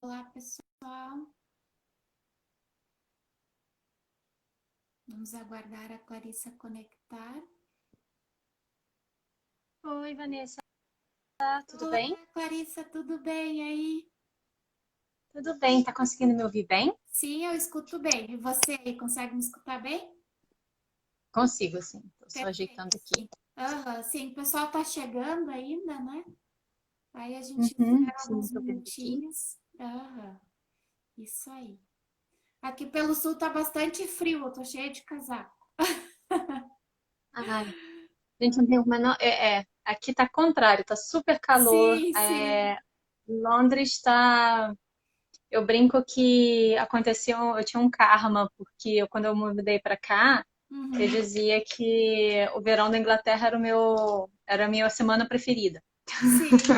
Olá, pessoal. Vamos aguardar a Clarissa conectar. Oi, Vanessa, tudo Olá, bem? Clarissa, tudo bem aí? Tudo bem, tá conseguindo me ouvir bem? Sim, eu escuto bem. E você aí, consegue me escutar bem? Consigo, sim. Tô só Perfeito, ajeitando aqui. sim. Aham, sim, o pessoal tá chegando ainda, né? Aí a gente espera Sim, alguns tô vendo aqui. minutinhos. Aham, isso aí. Aqui pelo sul tá bastante frio, eu tô cheia de casaco. Ai, a gente não tem uma... aqui tá contrário, tá super calor. Sim, sim. Londres tá... Eu brinco que aconteceu, eu tinha um karma, porque quando eu me mudei pra cá, eu Uhum, dizia que o verão da Inglaterra era a minha semana preferida. sim.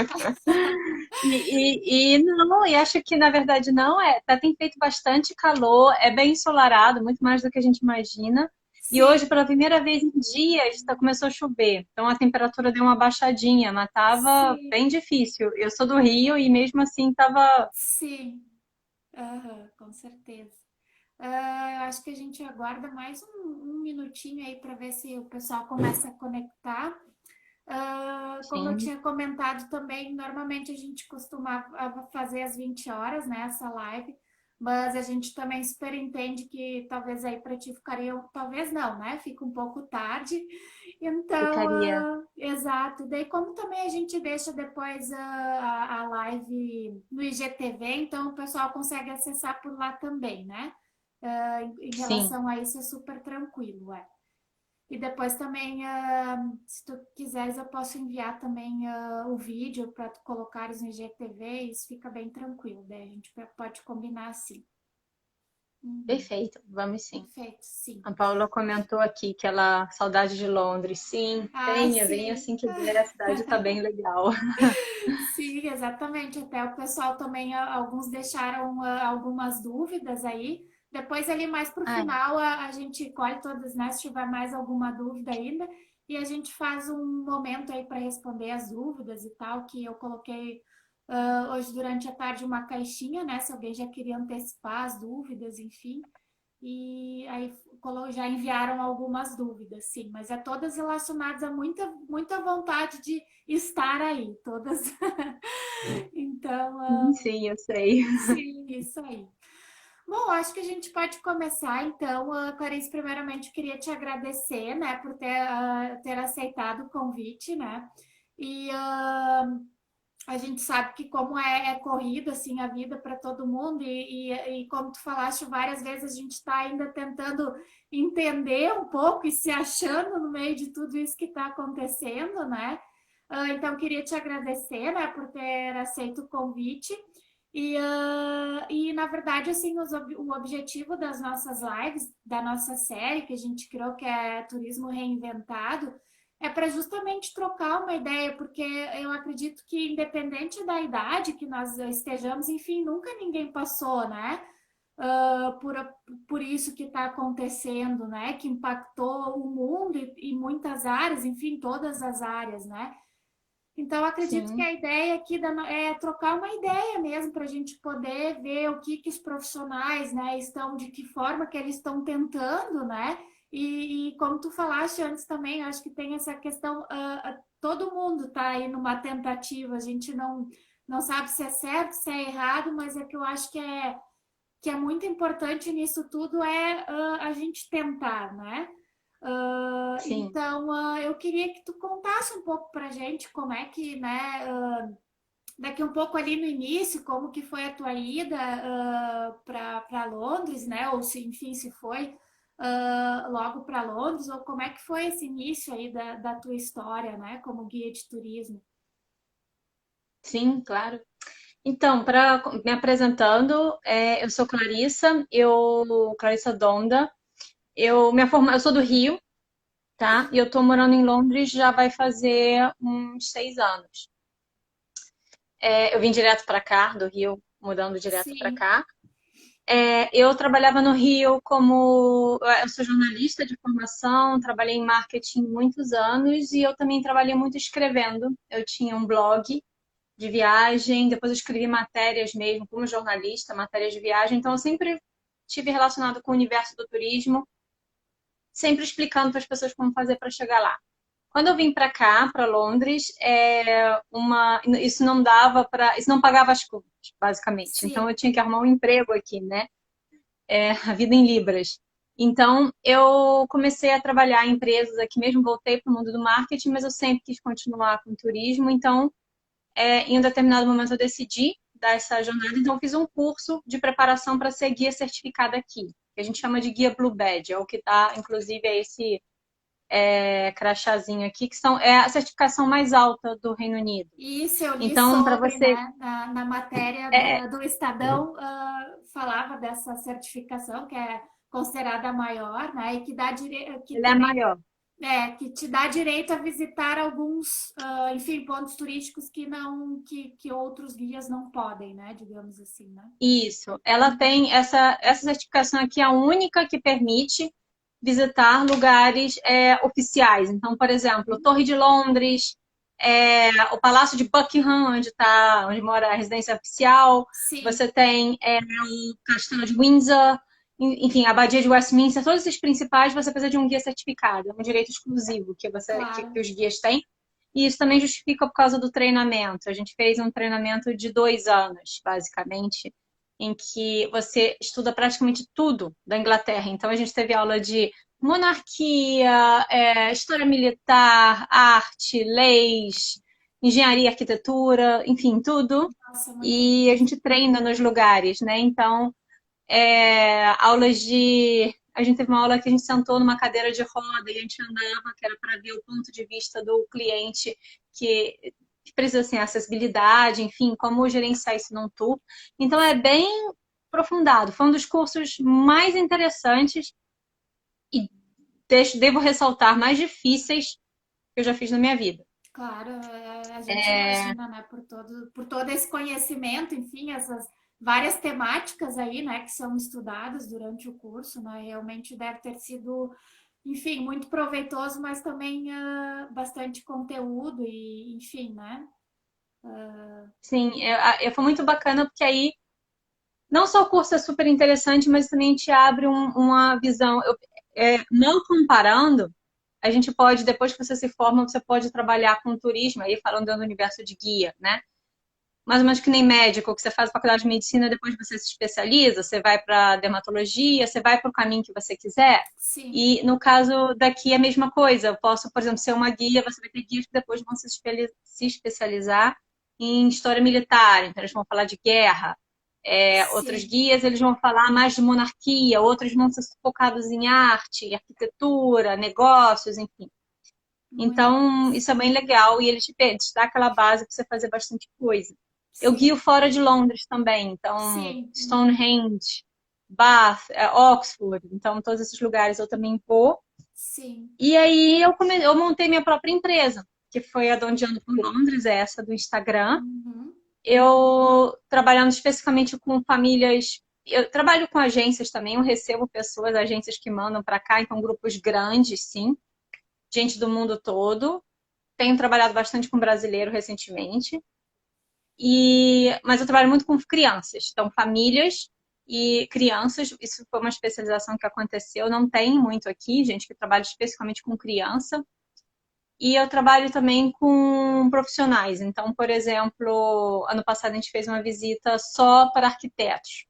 E acho que na verdade não tem feito bastante calor, é bem ensolarado, muito mais do que a gente imagina. E hoje, Sim, pela primeira vez em dias, começou a chover. Então a temperatura deu uma baixadinha, mas tava sim, bem difícil. Eu sou do Rio e mesmo assim tava. sim. Aham, com certeza. Ah, eu acho que a gente aguarda mais um minutinho aí para ver se o pessoal começa a conectar. Ah, como eu Sim, tinha comentado também, normalmente a gente costuma fazer às 20 horas, né, essa live, mas a gente também super entende que talvez aí para ti ficaria, talvez não, né? Fica um pouco tarde. Então, ficaria. exato. Daí, como também a gente deixa depois a live no IGTV, então o pessoal consegue acessar por lá também, né? Em Sim, relação a isso, é super tranquilo, é. E depois também, se tu quiseres, eu posso enviar também o vídeo para tu colocares no IGTV, isso fica bem tranquilo, daí a gente pode combinar assim. Uhum. perfeito, vamos sim. Perfeito, sim. A Paula comentou aqui que ela saudade de Londres. Sim, Ah, venha sim. assim que der, a cidade tá bem legal. Sim, exatamente. Até o pessoal também, alguns deixaram algumas dúvidas aí. Depois, ali mais para o Ah, final, a gente colhe todas, né? Se tiver mais alguma dúvida ainda, e a gente faz um momento aí para responder as dúvidas e tal, que eu coloquei hoje durante a tarde uma caixinha, né? Se alguém já queria antecipar as dúvidas, enfim. E aí já enviaram algumas dúvidas, sim, mas é todas relacionadas a muita vontade de estar aí, todas. Então, sim, eu sei. sim, isso aí. Bom, acho que a gente pode começar, então. Clarice, primeiramente, eu queria te agradecer, né, por ter aceitado o convite, né? E a gente sabe que como é corrida assim a vida para todo mundo e como tu falaste várias vezes a gente está ainda tentando entender um pouco e se achando no meio de tudo isso que está acontecendo, né? Então queria te agradecer, né, por ter aceito o convite e na verdade assim o objetivo das nossas lives, da nossa série que a gente criou que é Turismo Reinventado é para justamente trocar uma ideia, porque eu acredito que, independente da idade que nós estejamos, enfim, nunca ninguém passou, né? Por, por isso que está acontecendo, né? Que impactou o mundo e muitas áreas, enfim, todas as áreas, né? Então, acredito que Sim, a ideia aqui é trocar uma ideia mesmo para a gente poder ver o que os profissionais, né, estão, de que forma que eles estão tentando, né? E como tu falaste antes também, acho que tem essa questão, todo mundo está aí numa tentativa, a gente não sabe se é certo, se é errado, mas é que eu acho que é muito importante nisso tudo é a gente tentar, né? sim. Então, eu queria que tu contasse um pouco para a gente como é que, né, daqui um pouco ali no início, como que foi a tua ida para Londres, né? Ou se, enfim, se foi logo para Londres, ou como é que foi esse início aí da tua história, né, como guia de turismo. Sim, claro. Então, para me apresentando, eu sou Clarissa Donda. Eu sou do Rio, tá? E eu tô morando em Londres já vai fazer uns 6 anos. Eu vim direto para cá, do Rio, mudando direto para Sim, cá. Eu trabalhava no Rio eu sou jornalista de formação, trabalhei em marketing muitos anos e eu também trabalhei muito escrevendo. Eu tinha um blog de viagem, depois eu escrevi matérias mesmo como jornalista, matérias de viagem, então eu sempre tive relacionado com o universo do turismo, sempre explicando para as pessoas como fazer para chegar lá. Quando eu vim para cá, para Londres, isso não dava para, isso não pagava as contas, basicamente. Então Sim. eu tinha que arrumar um emprego aqui, né? A vida em libras. Então eu comecei a trabalhar em empresas aqui mesmo, voltei para o mundo do marketing, mas eu sempre quis continuar com turismo. Então, em um determinado momento eu decidi dar essa jornada. Então eu fiz um curso de preparação para ser guia certificada aqui, que a gente chama de guia Blue Badge, é o que está, inclusive, é esse crachazinho aqui, é a certificação mais alta do Reino Unido. Isso eu li Então, para sobre, você. né, na matéria É, do Estadão, falava dessa certificação, que é considerada a maior, né, e que dá que ela é também maior. que te dá direito a visitar alguns, enfim, pontos turísticos que não, que outros guias não podem, né, digamos assim, né? Isso. Ela tem essa certificação aqui, é a única que permite visitar lugares oficiais. Então, por exemplo, Torre de Londres, o Palácio de Buckingham, onde mora a residência oficial. Sim, Você tem o Castelo de Windsor, enfim, a Abadia de Westminster, todos esses principais, você precisa de um guia certificado, é um direito exclusivo que claro. os guias têm. E isso também justifica por causa do treinamento. A gente fez um treinamento de 2 anos, basicamente, em que você estuda praticamente tudo da Inglaterra. Então, a gente teve aula de monarquia, história militar, arte, leis, engenharia, arquitetura, enfim, tudo. Nossa, muito E a gente treina nos lugares, né? Então, aulas de. A gente teve uma aula que a gente sentou numa cadeira de roda e a gente andava, que era para ver o ponto de vista do cliente que precisa assim, acessibilidade, enfim, como gerenciar isso num tour. Então é bem aprofundado. Foi um dos cursos mais interessantes e devo ressaltar mais difíceis que eu já fiz na minha vida. claro, a gente imagina, né, por todo esse conhecimento, enfim, essas várias temáticas aí, né, que são estudadas durante o curso, né, realmente deve ter sido, enfim, muito proveitoso, mas também bastante conteúdo e, enfim, né? Sim, foi muito bacana porque aí não só o curso é super interessante, mas também te abre uma visão. Não comparando, a gente pode, depois que você se forma, você pode trabalhar com turismo, aí falando do universo de guia, né? Mais ou menos que nem médico, que você faz faculdade de medicina, depois você se especializa, você vai para dermatologia, você vai para o caminho que você quiser. Sim, E no caso daqui é a mesma coisa. Eu posso, por exemplo, ser uma guia, você vai ter guias que depois vão se especializar em história militar, então eles vão falar de guerra. Outros sim, guias eles vão falar mais de monarquia, outros vão ser focados em arte, arquitetura, negócios, enfim. muito Então, massa. isso é bem legal e ele te dá aquela base para você fazer bastante coisa. Eu Sim, guio fora de Londres também, então sim, Stonehenge, Bath, Oxford, então todos esses lugares eu também vou. sim. E aí eu montei minha própria empresa, que foi a Donde Ando por Londres, é essa do Instagram. Uhum. Eu trabalhando especificamente com famílias. Eu trabalho com agências também, eu recebo pessoas, agências que mandam para cá, então grupos grandes, sim, gente do mundo todo. Tenho trabalhado bastante com brasileiro recentemente. Mas eu trabalho muito com crianças, então famílias e crianças. Isso foi uma especialização que aconteceu. Não tem muito aqui, gente que trabalha especificamente com criança. E eu trabalho também com profissionais. Então, por exemplo, ano passado a gente fez uma visita só para arquitetos.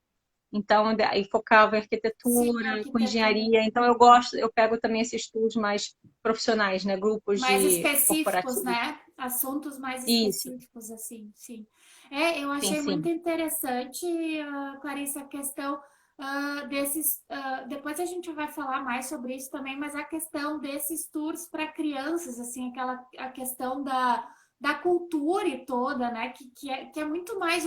Então, aí focava em Sim, arquitetura, com arquitetura. engenharia. Então, eu gosto, eu pego também esses estudos mais profissionais, né? Grupos Mais de específicos, corporativos. né? Assuntos mais Isso, específicos, assim, sim. Eu sim, achei muito sim. interessante, Clarissa, a questão desses. Depois a gente vai falar mais sobre isso também, mas a questão desses tours para crianças, assim, a questão da cultura e toda, né? Que é muito mais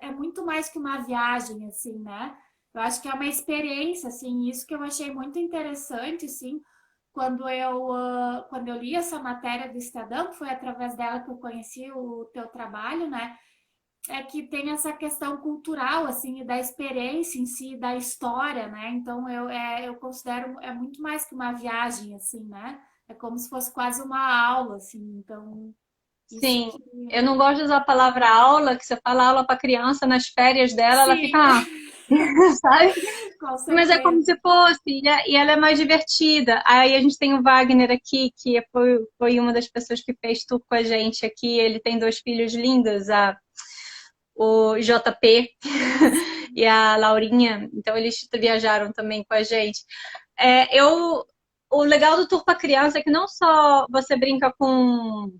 é muito mais que uma viagem, assim, né? Eu acho que é uma experiência, assim, isso que eu achei muito interessante, assim, quando eu li essa matéria do Estadão, que foi através dela que eu conheci o teu trabalho, né? É que tem essa questão cultural, assim, da experiência em si, da história, né? Então eu considero muito mais que uma viagem, assim, né? É como se fosse quase uma aula, assim. Então Isso Sim, que... eu não gosto de usar a palavra aula, que você fala aula para criança nas férias dela, ela fica, Sim, sabe? com Mas é como certeza. se fosse, e ela é mais divertida. Aí a gente tem o Wagner aqui, que foi uma das pessoas que fez tour com a gente aqui. Ele tem dois filhos lindos, o JP e a Laurinha. Então eles viajaram também com a gente. O legal do tour para criança é que não só você brinca com,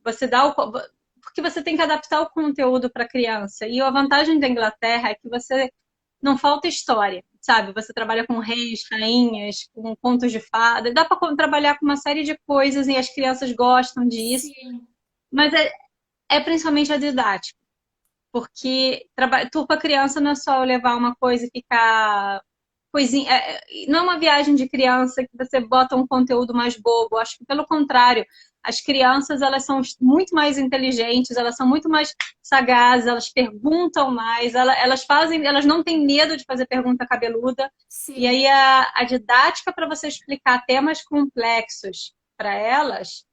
você dá o, porque você tem que adaptar o conteúdo para criança. E a vantagem da Inglaterra é que você não falta história, sabe? Você trabalha com reis, rainhas, com contos de fada, dá para trabalhar com uma série de coisas e as crianças gostam disso, Sim, mas é principalmente a didática, porque tour para criança não é só eu levar uma coisa e ficar coisinha, não é uma viagem de criança que você bota um conteúdo mais bobo. Acho que pelo contrário, as crianças elas são muito mais inteligentes, elas são muito mais sagazes, elas perguntam mais, elas fazem, elas não têm medo de fazer pergunta cabeluda. E sim. aí a didática para você explicar temas complexos para elas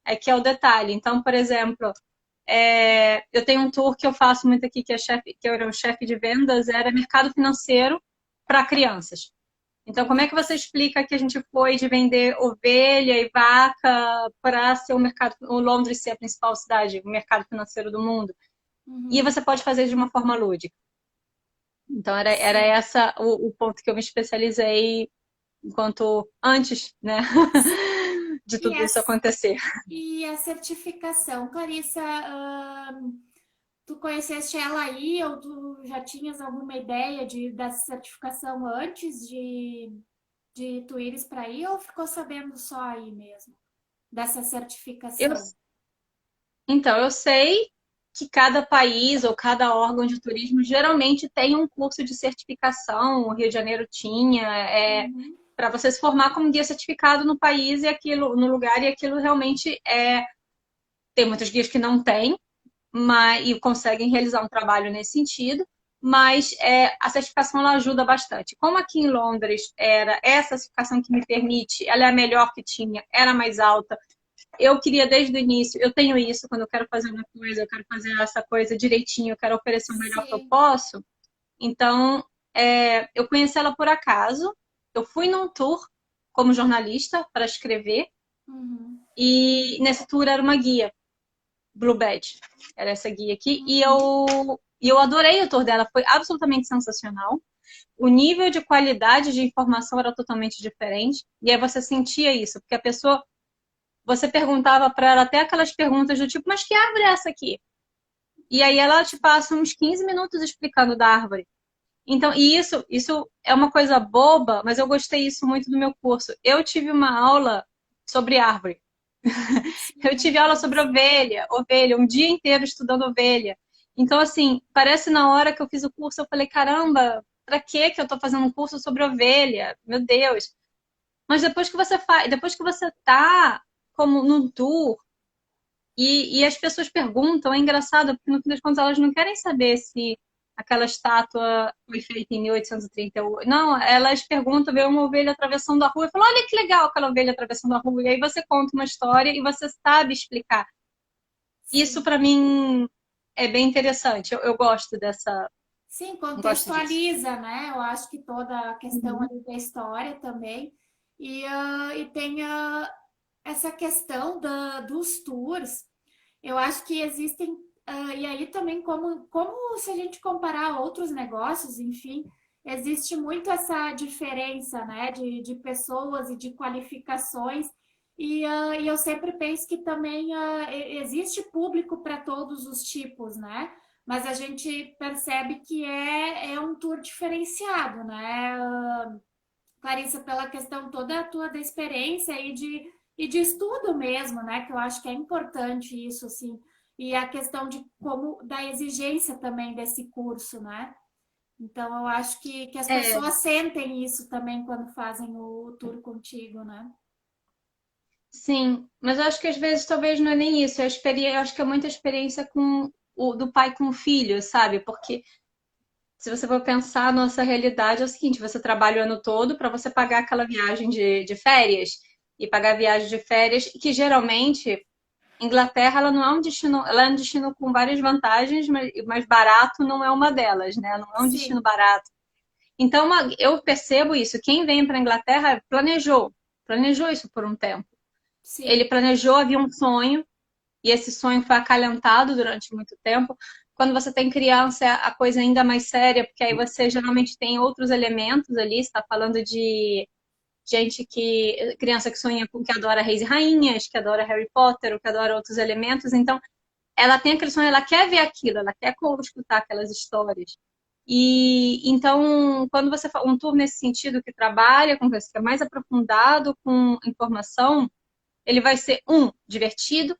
é que é o detalhe. Então, por exemplo, eu tenho um tour que eu faço muito aqui, que eu era o chefe de vendas, era mercado financeiro para crianças. Então, como é que você explica que a gente foi de vender ovelha e vaca para ser o Londres ser a principal cidade, o mercado financeiro do mundo? E Uhum. você pode fazer de uma forma lúdica. Então, era Sim. essa o ponto que eu me especializei enquanto antes, né, de E tudo a, isso acontecer. e a certificação, Clarissa, tu conheceste ela aí ou tu já tinhas alguma ideia dessa certificação antes de tu ires para aí ou ficou sabendo só aí mesmo dessa Eu, certificação? então, eu sei que cada país ou cada órgão de turismo geralmente tem um curso de certificação. O Rio de Janeiro tinha, Uhum. para você se formar como guia certificado no país e aquilo, no lugar, e aquilo realmente é. Tem muitos guias que não têm, e conseguem realizar um trabalho nesse sentido, mas a certificação ela ajuda bastante. Como aqui em Londres era essa certificação que me permite, ela é a melhor que tinha, era mais alta. Eu queria desde o início, eu tenho isso, quando eu quero fazer uma coisa, eu quero fazer essa coisa direitinho, eu quero oferecer o melhor que eu Sim. posso. Então, eu conheci ela por acaso. Eu fui num tour como jornalista para escrever, Uhum. e nesse tour era uma guia. Blue Badge. Era essa guia aqui. Uhum. E eu adorei o tour dela, foi absolutamente sensacional. O nível de qualidade de informação era totalmente diferente. E aí você sentia isso, porque a pessoa, você perguntava para ela até aquelas perguntas do tipo, mas que árvore é essa aqui? E aí ela te passa uns 15 minutos explicando da árvore. Então, e isso é uma coisa boba, mas eu gostei isso muito do meu curso. Eu tive uma aula sobre árvore. Eu Sim, tive aula sobre interessante. ovelha, um dia inteiro estudando ovelha. Então, assim, parece na hora que eu fiz o curso, eu falei, caramba, pra que eu tô fazendo um curso sobre ovelha? Meu Deus. Mas depois que você faz, depois que você tá como num tour e as pessoas perguntam, é engraçado, porque no fim das contas elas não querem saber se aquela estátua foi feita em 1838. Não, elas perguntam, vê uma ovelha atravessando a rua e falam, olha que legal aquela ovelha atravessando a rua. E aí você conta uma história e você sabe explicar. Isso Sim. para mim é bem interessante. Eu gosto dessa, Sim, gosto disso. contextualiza, né? Eu acho que toda a questão Uhum. ali da história também. E tem essa questão dos tours. Eu acho que existem, e aí também, como se a gente comparar outros negócios, enfim, existe muito essa diferença, né, de pessoas e de qualificações. E eu sempre penso que também existe público para todos os tipos, né? Mas a gente percebe que é um tour diferenciado, né? Clarissa, pela questão toda a tua da experiência e de estudo mesmo, né? Que eu acho que é importante isso, assim. E a questão de como, da exigência também desse curso, né? Então, eu acho que as É, pessoas sentem isso também quando fazem o tour contigo, né? sim, mas eu acho que às vezes talvez não é nem isso. Eu acho que é muita experiência com do pai com o filho, sabe? Porque se você for pensar, a nossa realidade é o seguinte: você trabalha o ano todo para você pagar aquela viagem de férias e pagar a viagem de férias, que geralmente Inglaterra, ela não é um destino, ela é um destino com várias vantagens, mas barato não é uma delas, né? Não é um destino Sim, barato. Então, eu percebo isso. Quem vem para a Inglaterra planejou isso por um tempo. Ele sim, planejou, havia um sonho, e esse sonho foi acalentado durante muito tempo. Quando você tem criança, é a coisa ainda mais séria, porque aí você geralmente tem outros elementos ali. Você está falando de gente que. Criança que sonha com que adora reis e rainhas, que adora Harry Potter, ou que adora outros elementos. Então, ela tem aquele sonho, ela quer ver aquilo, ela quer escutar aquelas histórias. E então, quando você faz um tour nesse sentido que trabalha com isso, que é mais aprofundado com informação, ele vai ser divertido.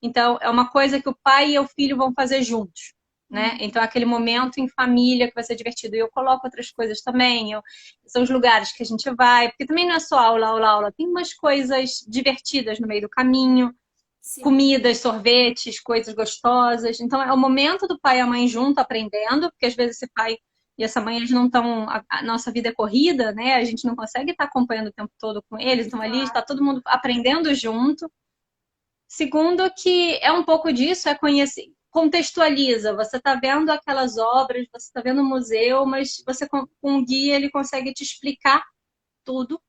Então, é uma coisa que o pai e o filho vão fazer juntos, né? uhum, Então, aquele momento em família que vai ser divertido. E eu coloco outras coisas também. São os lugares que a gente vai, porque também não é só aula, aula, aula. Tem umas coisas divertidas no meio do caminho, sim, comidas, sorvetes, coisas gostosas. Então, é o momento do pai e a mãe junto aprendendo, porque às vezes esse pai e essa mãe, eles não estão. A nossa vida é corrida, né? A gente não consegue estar acompanhando o tempo todo com eles. Então, ali está claro, todo mundo aprendendo junto. Segundo, que é um pouco disso, é conhecer, contextualiza. Você está vendo aquelas obras, você está vendo o museu, mas você com um guia ele consegue te explicar tudo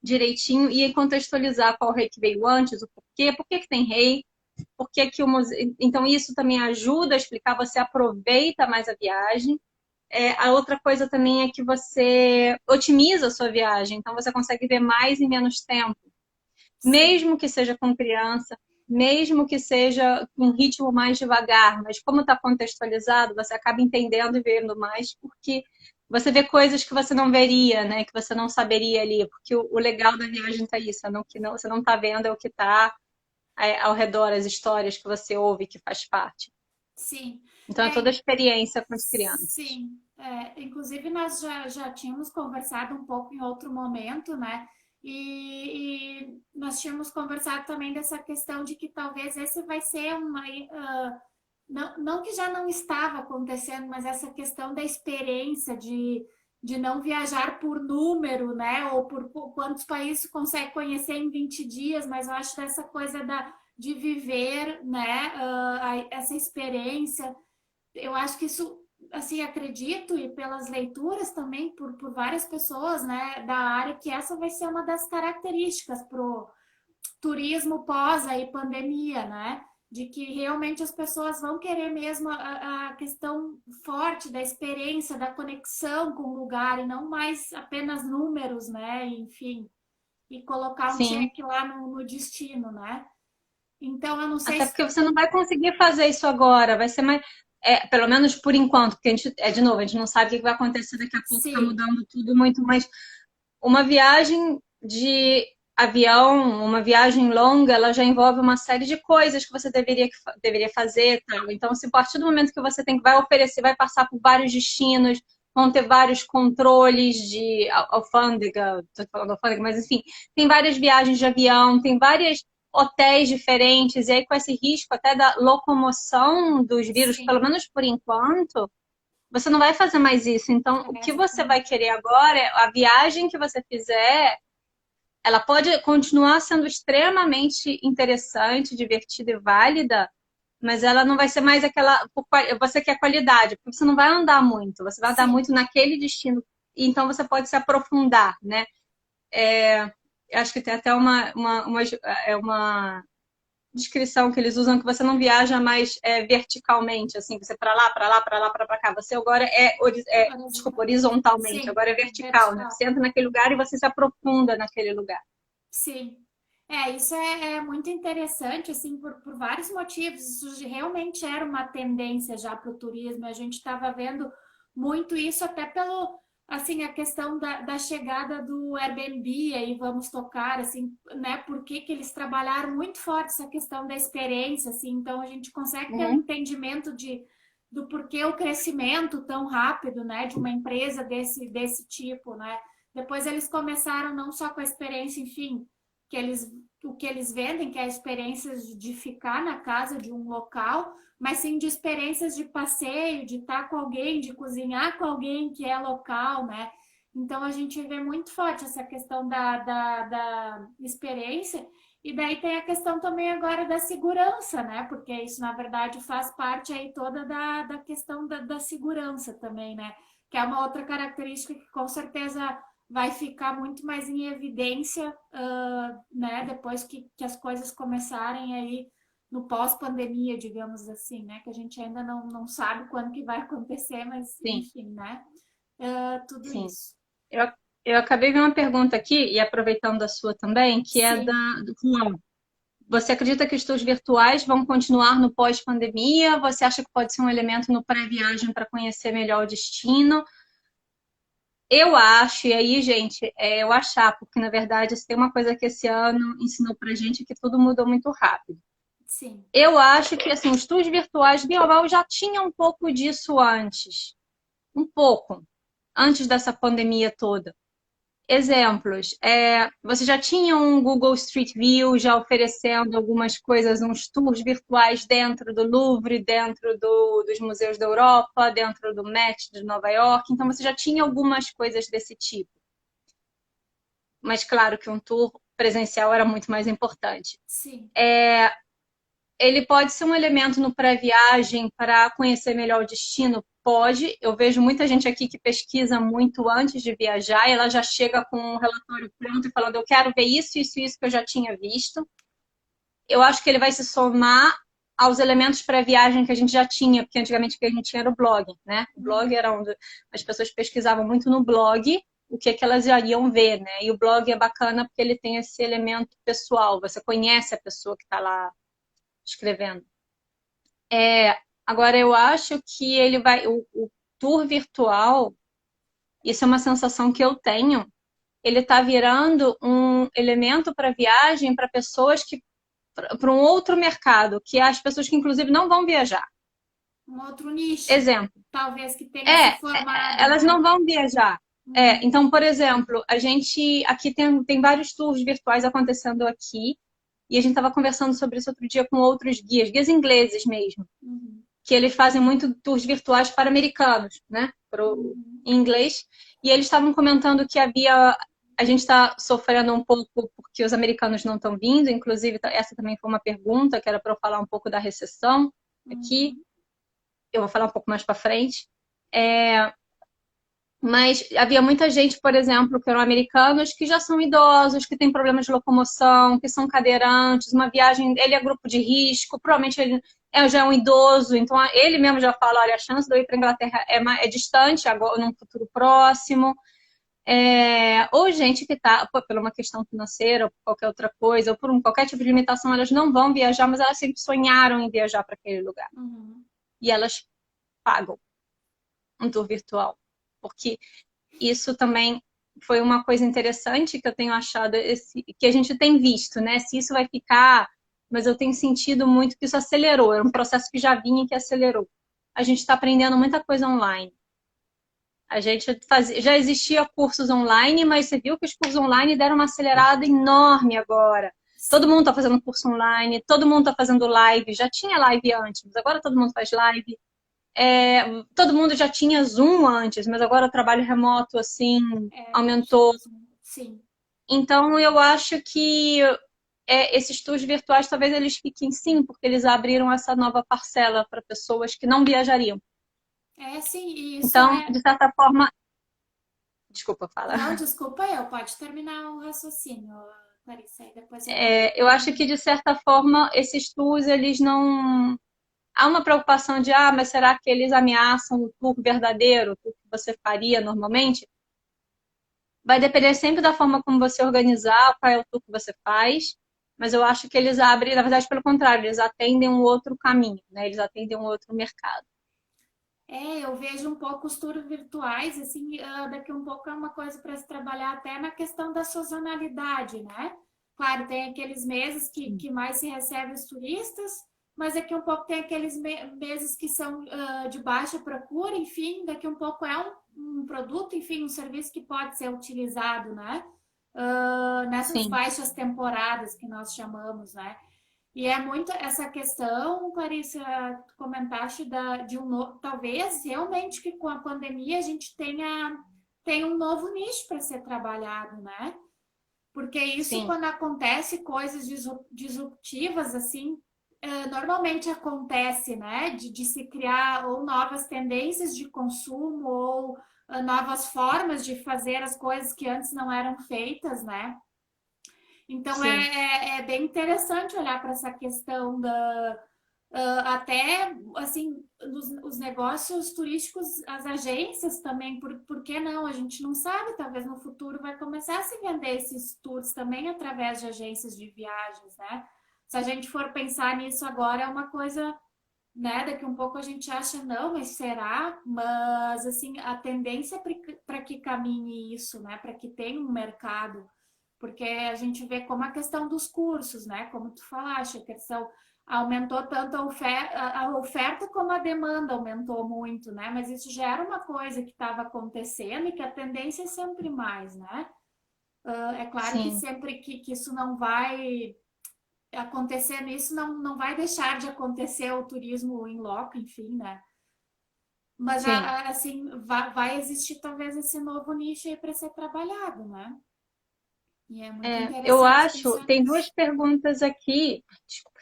direitinho e contextualizar qual rei que veio antes, o porquê, por que que tem rei, por que que o museu. Então, isso também ajuda a explicar, você aproveita mais a viagem. A outra coisa também é que você otimiza a sua viagem, então você consegue ver mais em menos tempo, sim, mesmo que seja com criança, mesmo que seja com um ritmo mais devagar, mas como está contextualizado, você acaba entendendo e vendo mais, porque você vê coisas que você não veria, né? Que você não saberia ali, porque o legal da viagem está isso, que não, você não está vendo é o que está ao redor, as histórias que você ouve que faz parte. sim. Então é toda a É, experiência com as crianças. sim. Inclusive, nós já tínhamos conversado um pouco em outro momento, né? E nós tínhamos conversado também dessa questão de que talvez esse vai ser uma. Não, não que já não estava acontecendo, mas essa questão da experiência de não viajar por número, né? Ou por quantos países consegue conhecer em 20 dias, mas eu acho dessa coisa de viver, né? Essa experiência. Eu acho que isso, assim, acredito, e pelas leituras também, por várias pessoas, né, da área, que essa vai ser uma das características pro turismo pós aí pandemia, né? De que realmente as pessoas vão querer mesmo a questão forte da experiência, da conexão com o lugar e não mais apenas números, né? Enfim, e colocar um Sim. check lá no destino, né? Então, eu não sei Até se. porque você não vai conseguir fazer isso agora, vai ser mais. Pelo menos por enquanto, porque de novo, a gente não sabe o que vai acontecer daqui a pouco, está Sim, mudando tudo muito, mas uma viagem de avião, uma viagem longa, ela já envolve uma série de coisas que você deveria fazer, tal. Então, se a partir do momento que você vai oferecer, vai passar por vários destinos, vão ter vários controles de alfândega, estou falando alfândega, mas enfim, tem várias viagens de avião, tem vários hotéis diferentes, e aí com esse risco até da locomoção dos vírus, pelo sim, menos por enquanto, você não vai fazer mais isso. Então, o que você vai exatamente. querer agora é a viagem que você fizer, ela pode continuar sendo extremamente interessante, divertida e válida, mas ela não vai ser mais aquela. Você quer qualidade, porque você não vai andar muito, você vai andar Sim, muito naquele destino. Então, você pode se aprofundar, né? Eu acho que tem até uma descrição que eles usam que você não viaja mais verticalmente, assim, você para lá, para lá, para lá, para cá. Você agora desculpa, horizontal. horizontalmente, Sim, agora é vertical, né? vertical. Você entra naquele lugar e você se aprofunda naquele lugar. Sim. Isso é muito interessante, assim, por vários motivos. Isso realmente era uma tendência já para o turismo. A gente estava vendo muito isso até pelo, assim, a questão da chegada do Airbnb, aí vamos tocar, assim, né? Por que que eles trabalharam muito forte essa questão da experiência, assim. Então, a gente consegue ter um Uhum. entendimento do porquê o crescimento tão rápido, né? De uma empresa desse tipo, né? Depois eles começaram não só com a experiência, enfim, que o que eles vendem, que é a experiência de ficar na casa de um local, mas sim de experiências de passeio, de estar com alguém, de cozinhar com alguém que é local, né? Então a gente vê muito forte essa questão da experiência E daí tem a questão também agora da segurança, né? Porque isso, na verdade, faz parte aí toda da questão da segurança também, né? Que é uma outra característica que com certeza vai ficar muito mais em evidência, né? Depois que as coisas começarem aí no pós-pandemia, digamos assim, né? Que a gente ainda não sabe quando que vai acontecer, mas Sim, enfim, né? Tudo sim. isso. Eu, eu acabei de ver uma pergunta aqui, e aproveitando a sua também, que é Sim. do Juan. Você acredita que os tours virtuais vão continuar no pós-pandemia? Você acha que pode ser um elemento no pré-viagem para conhecer melhor o destino? Eu acho, e aí, gente, eu achar, porque na verdade se tem uma coisa que esse ano ensinou pra gente que tudo mudou muito rápido. Sim. Eu acho que assim, os tours virtuais Bioval já tinham um pouco disso antes. Um pouco, antes dessa pandemia toda. Exemplos, você já tinha um Google Street View já oferecendo algumas coisas, uns tours virtuais dentro do Louvre, dentro dos museus da Europa, dentro do Met de Nova York, então você já tinha algumas coisas desse tipo. Mas claro que um tour presencial era muito mais importante. Sim. Ele pode ser um elemento no pré-viagem para conhecer melhor o destino? Pode. Eu vejo muita gente aqui que pesquisa muito antes de viajar e ela já chega com um relatório pronto e falando: eu quero ver isso, isso, isso que eu já tinha visto. Eu acho que ele vai se somar aos elementos pré-viagem que a gente já tinha, porque antigamente o que a gente tinha era o blog, né? O blog era onde as pessoas pesquisavam muito no blog o que, que elas iriam ver, né? E o blog é bacana porque ele tem esse elemento pessoal, você conhece a pessoa que está lá escrevendo. Agora, eu acho que ele vai. O tour virtual, isso é uma sensação que eu tenho. Ele está virando um elemento para viagem para pessoas que. Para um outro mercado, que é as pessoas que, inclusive, não vão viajar. Um outro nicho, Exemplo. talvez que tenha se É, formado, elas né? não vão viajar. Uhum. Então, por exemplo, a gente aqui tem vários tours virtuais acontecendo aqui, e a gente estava conversando sobre isso outro dia com outros guias ingleses mesmo. Uhum. Que eles fazem muito tours virtuais para americanos, né? Uhum. Em inglês. E eles estavam comentando que havia. A gente está sofrendo um pouco porque os americanos não estão vindo, inclusive essa também foi uma pergunta que era para eu falar um pouco da recessão aqui. Uhum. Eu vou falar um pouco mais para frente. É, mas havia muita gente, por exemplo, que eram americanos que já são idosos, que têm problemas de locomoção, que são cadeirantes, uma viagem, ele é grupo de risco, provavelmente ele já é um idoso, então ele mesmo já fala, olha, a chance de eu ir para a Inglaterra é distante, agora num futuro próximo. Ou gente que está, por uma questão financeira, ou por qualquer outra coisa, ou por qualquer tipo de limitação, elas não vão viajar, mas elas sempre sonharam em viajar para aquele lugar. Uhum. E elas pagam um tour virtual. Porque isso também foi uma coisa interessante que eu tenho achado, que a gente tem visto, né? Se isso vai ficar, mas eu tenho sentido muito que isso acelerou, era um processo que já vinha e que acelerou. A gente está aprendendo muita coisa online. A gente já existia cursos online, mas você viu que os cursos online deram uma acelerada enorme agora. Todo mundo Sim. está fazendo curso online, todo mundo está fazendo live. Já tinha live antes, mas agora todo mundo faz live. Todo mundo já tinha Zoom antes, mas agora o trabalho remoto assim aumentou. Utilizam. Sim. Então eu acho que esses tours virtuais talvez eles fiquem sim, porque eles abriram essa nova parcela para pessoas que não viajariam. Sim, e isso Então, é. de certa forma, desculpa, fala. Não, desculpa eu, pode terminar o raciocínio, Clarissa, aí depois eu vou. Eu acho que de certa forma esses tours eles não há uma preocupação de mas será que eles ameaçam o tour verdadeiro, o tour que você faria normalmente? Vai depender sempre da forma como você organizar, qual é o tour que você faz, mas eu acho que eles abrem, na verdade, pelo contrário, eles atendem um outro caminho, né? Eles atendem um outro mercado. Eu vejo um pouco os tours virtuais, assim, daqui um pouco é uma coisa para se trabalhar até na questão da sazonalidade, né? Claro, tem aqueles meses que mais se recebe os turistas, mas daqui um pouco tem aqueles meses que são de baixa procura, enfim, daqui um pouco é um produto, enfim, um serviço que pode ser utilizado, né? Nessas Sim, baixas temporadas que nós chamamos, né? E é muito essa questão, Clarissa, tu comentaste de um novo, talvez realmente que com a pandemia a gente tenha um novo nicho para ser trabalhado, né? Porque isso, sim, quando acontece coisas disruptivas, assim, normalmente acontece, né? De se criar ou novas tendências de consumo ou novas formas de fazer as coisas que antes não eram feitas, né? Então sim, é bem interessante olhar para essa questão da até assim os negócios turísticos, as agências também, por que não? A gente não sabe, talvez no futuro vai começar a se vender esses tours também através de agências de viagens, né? Se a gente for pensar nisso agora, é uma coisa, né? Daqui um pouco a gente acha, não, mas será? Mas assim, a tendência é para que caminhe isso, né? Para que tenha um mercado, porque a gente vê como a questão dos cursos, né? Como tu falaste, a questão aumentou tanto a oferta como a demanda aumentou muito, né? Mas isso já era uma coisa que estava acontecendo e que a tendência é sempre mais, né? É claro que sim, sempre que isso não vai acontecendo, isso não vai deixar de acontecer o turismo em loco, enfim, né? Mas sim. assim, vai existir talvez esse novo nicho aí para ser trabalhado, né? E é muito Eu interessante acho, pensar tem duas nisso. perguntas aqui. Desculpa.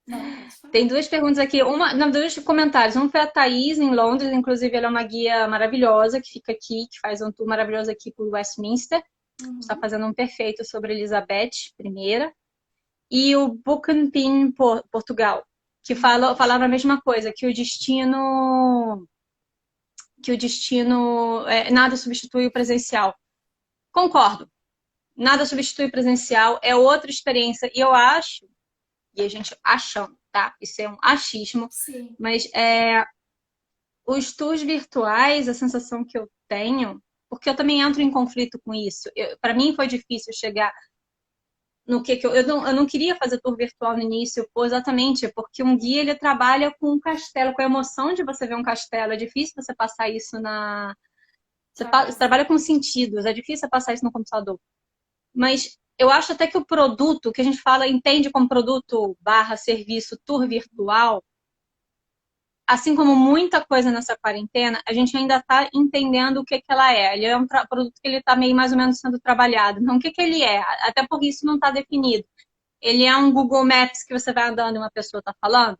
Não, pode Tem falar. duas perguntas aqui. Uma, não, dois comentários. Um foi a Thaís, em Londres, inclusive ela é uma guia maravilhosa que fica aqui, que faz um tour maravilhoso aqui por Westminster. Está Uhum. fazendo um perfeito sobre Elizabeth I. E o Bucanpin, Portugal, que Uhum. falava a mesma coisa, que o destino nada substitui o presencial. Concordo. Nada substitui o presencial, é outra experiência. E eu acho, e a gente achando, tá? Isso é um achismo, Sim. mas os tours virtuais, a sensação que eu tenho, porque eu também entro em conflito com isso. Para mim foi difícil chegar no que eu não queria fazer tour virtual no início, exatamente, porque um guia ele trabalha com um castelo, com a emoção de você ver um castelo. É difícil você passar isso na. Você Faz. trabalha com sentidos, é difícil você passar isso no computador. Mas eu acho até que o produto, que a gente fala, entende como produto barra serviço tour virtual, assim como muita coisa nessa quarentena, a gente ainda está entendendo o que ela é. Ele é um produto que ele está meio mais ou menos sendo trabalhado. Então, o que ele é? Até porque isso não está definido. Ele é um Google Maps que você vai andando e uma pessoa está falando?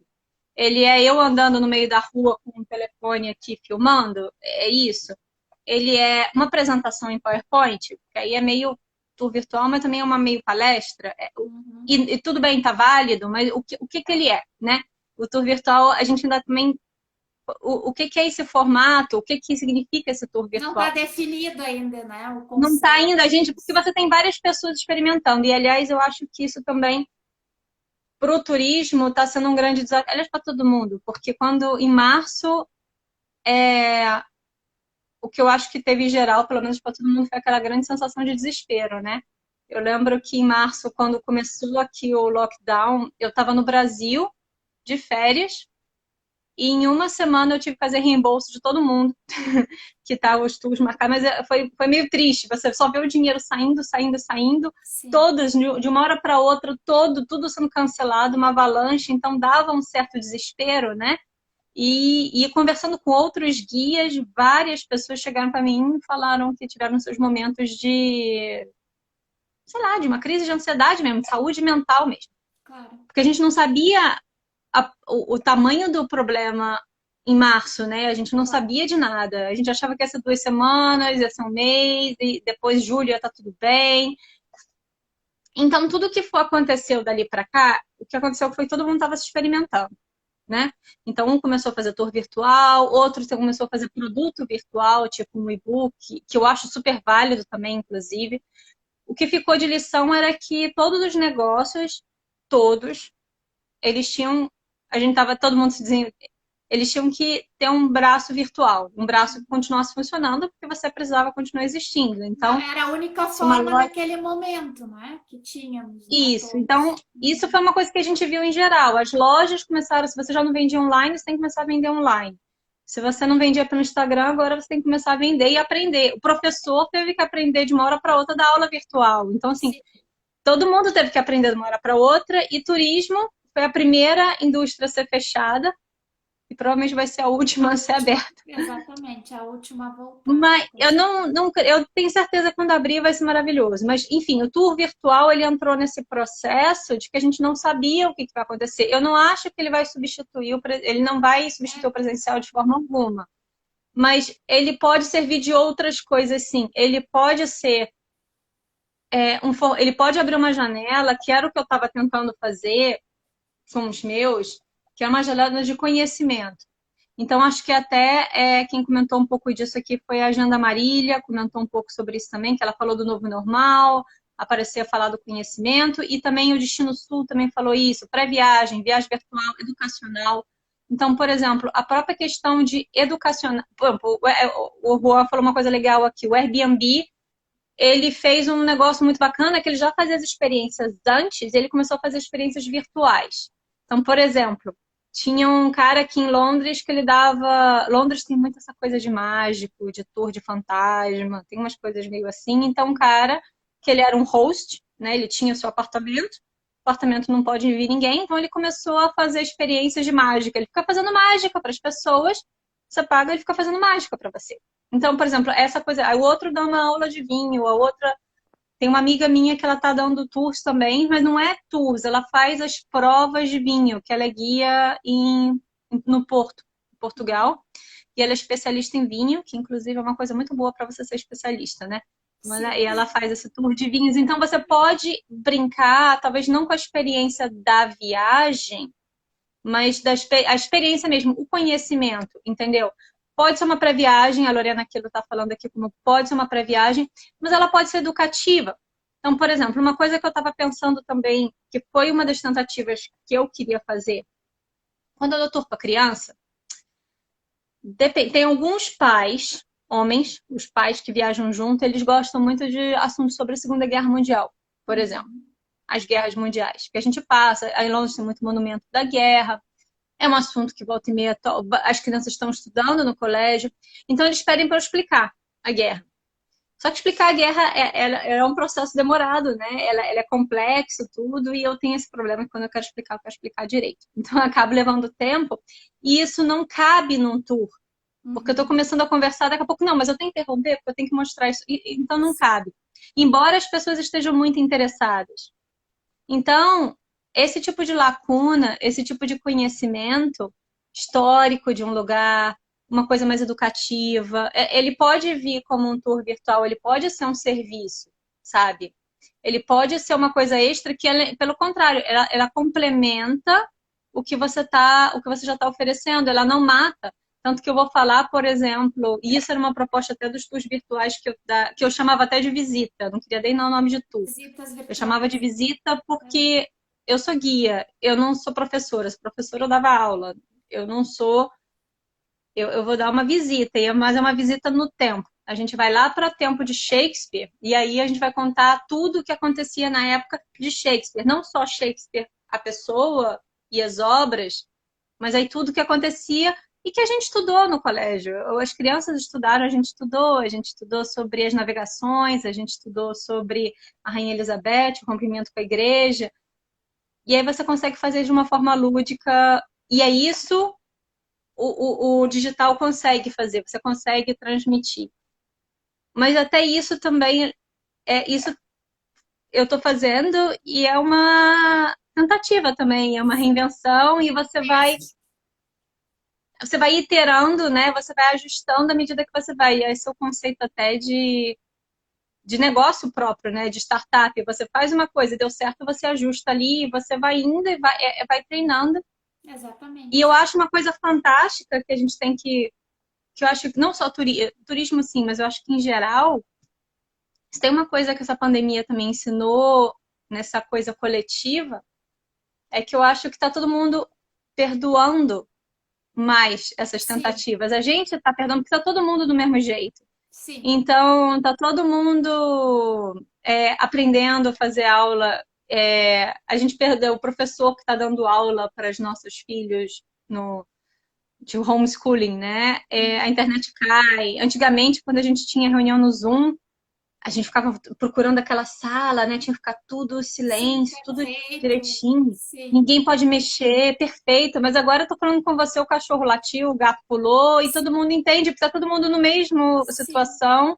Ele é eu andando no meio da rua com um telefone aqui filmando? É isso? Ele é uma apresentação em PowerPoint, que aí é meio tour virtual, mas também é uma meio palestra. Uhum. E tudo bem, tá válido, mas o que ele é, né? O tour virtual, a gente ainda também. O que é esse formato? O que significa esse tour Não está virtual? definido ainda, né? O Não está ainda, a conceito gente, porque disso. você tem várias pessoas experimentando. E, aliás, eu acho que isso também para o turismo está sendo um grande desafio, aliás, para todo mundo, porque quando em março, o que eu acho que teve em geral, pelo menos para todo mundo, foi aquela grande sensação de desespero, né? Eu lembro que em março, quando começou aqui o lockdown, eu estava no Brasil de férias e em uma semana eu tive que fazer reembolso de todo mundo que estava os tours marcados, mas foi meio triste. Você só vê o dinheiro saindo, saindo, saindo, Sim. todas de uma hora para outra, tudo sendo cancelado, uma avalanche, então dava um certo desespero, né? E conversando com outros guias, várias pessoas chegaram para mim e falaram que tiveram seus momentos de, sei lá, de uma crise de ansiedade mesmo, de saúde mental mesmo. Claro. Porque a gente não sabia o tamanho do problema em março, né? A gente não Claro. sabia de nada. A gente achava que ia ser 2 semanas, ia ser um mês, e depois julho ia estar tudo bem. Então, tudo que aconteceu dali para cá, o que aconteceu foi que todo mundo estava se experimentando, né? Então, um começou a fazer tour virtual, outro começou a fazer produto virtual, tipo um e-book, que eu acho super válido também, inclusive. O que ficou de lição era que todos os negócios, todos, eles tinham. A gente tava todo mundo se dizendo. Eles tinham que ter um braço virtual, um braço que continuasse funcionando, porque você precisava continuar existindo. Então, Era a única se uma forma loja. naquele momento, né? Que tínhamos, né? Isso. Então, Todos. isso foi uma coisa que a gente viu em geral. As lojas começaram, se você já não vendia online, você tem que começar a vender online. Se você não vendia pelo Instagram, agora você tem que começar a vender e aprender. O professor teve que aprender de uma hora para outra da aula virtual. Então, assim, Sim. todo mundo teve que aprender de uma hora para outra. E turismo foi a primeira indústria a ser fechada, e provavelmente vai ser a última a ser aberta. Exatamente, a última a voltar. Mas eu tenho certeza que quando abrir vai ser maravilhoso. Mas, enfim, o tour virtual ele entrou nesse processo de que a gente não sabia o que vai acontecer. Eu não acho que ele vai substituir ele não vai substituir o presencial de forma alguma. Mas ele pode servir de outras coisas, sim. Ele pode ser ele pode abrir uma janela, que era o que eu estava tentando fazer com os meus, que é uma janela de conhecimento. Então, acho que até quem comentou um pouco disso aqui foi a Agenda Marília, comentou um pouco sobre isso também, que ela falou do novo normal, apareceu a falar do conhecimento, e também o Destino Sul também falou isso, pré-viagem, viagem virtual, educacional. Então, por exemplo, a própria questão de educacional... O Juan falou uma coisa legal aqui, o Airbnb, ele fez um negócio muito bacana, que ele já fazia as experiências antes, e ele começou a fazer experiências virtuais. Então, por exemplo, tinha um cara aqui em Londres que ele dava... Londres tem muito essa coisa de mágico, de tour de fantasma, tem umas coisas meio assim. Então, um cara que ele era um host, né? Ele tinha seu apartamento, o apartamento não pode vir ninguém, então ele começou a fazer experiências de mágica. Ele fica fazendo mágica para as pessoas, você paga, ele fica fazendo mágica para você. Então, por exemplo, essa coisa... O outro dá uma aula de vinho, a outra... Tem uma amiga minha que ela tá dando tours também, mas não é tours, ela faz as provas de vinho, que ela é guia no Porto, em Portugal. E ela é especialista em vinho, que inclusive é uma coisa muito boa para você ser especialista, né? E ela faz esse tour de vinhos. Então você pode brincar, talvez não com a experiência da viagem, mas a experiência mesmo, o conhecimento, entendeu? Pode ser uma pré-viagem, a Lorena Aquilo está falando aqui como pode ser uma pré-viagem, mas ela pode ser educativa. Então, por exemplo, uma coisa que eu estava pensando também, que foi uma das tentativas que eu queria fazer, quando eu dou tour para criança, tem alguns pais, homens, os pais que viajam junto, eles gostam muito de assuntos sobre a Segunda Guerra Mundial, por exemplo, as guerras mundiais, que a gente passa, aí em Londres tem muito monumento da guerra, é um assunto que volta e meia as crianças estão estudando no colégio. Então, eles pedem para eu explicar a guerra. Só que explicar a guerra é um processo demorado, né? Ela é complexo, tudo, e eu tenho esse problema que quando eu quero explicar direito. Então, eu acabo levando tempo, e isso não cabe num tour. Porque eu estou começando a conversar, daqui a pouco, não, mas eu tenho que interromper, porque eu tenho que mostrar isso. Então, não cabe. Embora as pessoas estejam muito interessadas. Então, esse tipo de lacuna, esse tipo de conhecimento histórico de um lugar, uma coisa mais educativa, ele pode vir como um tour virtual, ele pode ser um serviço, sabe? Ele pode ser uma coisa extra que, pelo contrário, ela complementa o que você já está oferecendo, ela não mata. Tanto que eu vou falar, por exemplo, e isso era uma proposta até dos tours virtuais que eu chamava até de visita, não queria nem dar o nome de tour. Eu chamava de visita porque eu sou guia, eu não sou professora. Se professora eu dava aula, eu não sou... Eu vou dar uma visita, mas é uma visita no tempo. A gente vai lá para o tempo de Shakespeare e aí a gente vai contar tudo o que acontecia na época de Shakespeare. Não só Shakespeare, a pessoa e as obras, mas aí tudo o que acontecia e que a gente estudou no colégio. As crianças estudaram, a gente estudou sobre as navegações, a gente estudou sobre a Rainha Elizabeth, o rompimento com a igreja. E aí você consegue fazer de uma forma lúdica, e é isso o digital consegue fazer, você consegue transmitir. Mas até isso também, isso eu estou fazendo e é uma tentativa também, é uma reinvenção e você vai iterando, né? Você vai ajustando à medida que você vai. E esse é o conceito até de negócio próprio, né? De startup. Você faz uma coisa, deu certo, você ajusta ali, você vai indo e vai treinando. Exatamente. E eu acho uma coisa fantástica que a gente tem que eu acho que não só turismo sim, mas eu acho que em geral, se tem uma coisa que essa pandemia também ensinou nessa coisa coletiva, é que eu acho que está todo mundo perdoando mais essas tentativas. Sim. A gente está perdoando porque está todo mundo do mesmo jeito. Sim. Então, está todo mundo aprendendo a fazer aula. A gente perdeu o professor que está dando aula para os nossos filhos de homeschooling, né? A internet cai. Antigamente, quando a gente tinha reunião no Zoom, a gente ficava procurando aquela sala, né? Tinha que ficar tudo Sim, silêncio, tudo perfeito. direitinho. Sim, Ninguém pode mexer, perfeito. Mas agora eu tô falando com você, o cachorro latiu, o gato pulou e todo mundo entende, porque tá todo mundo no mesmo sim. situação.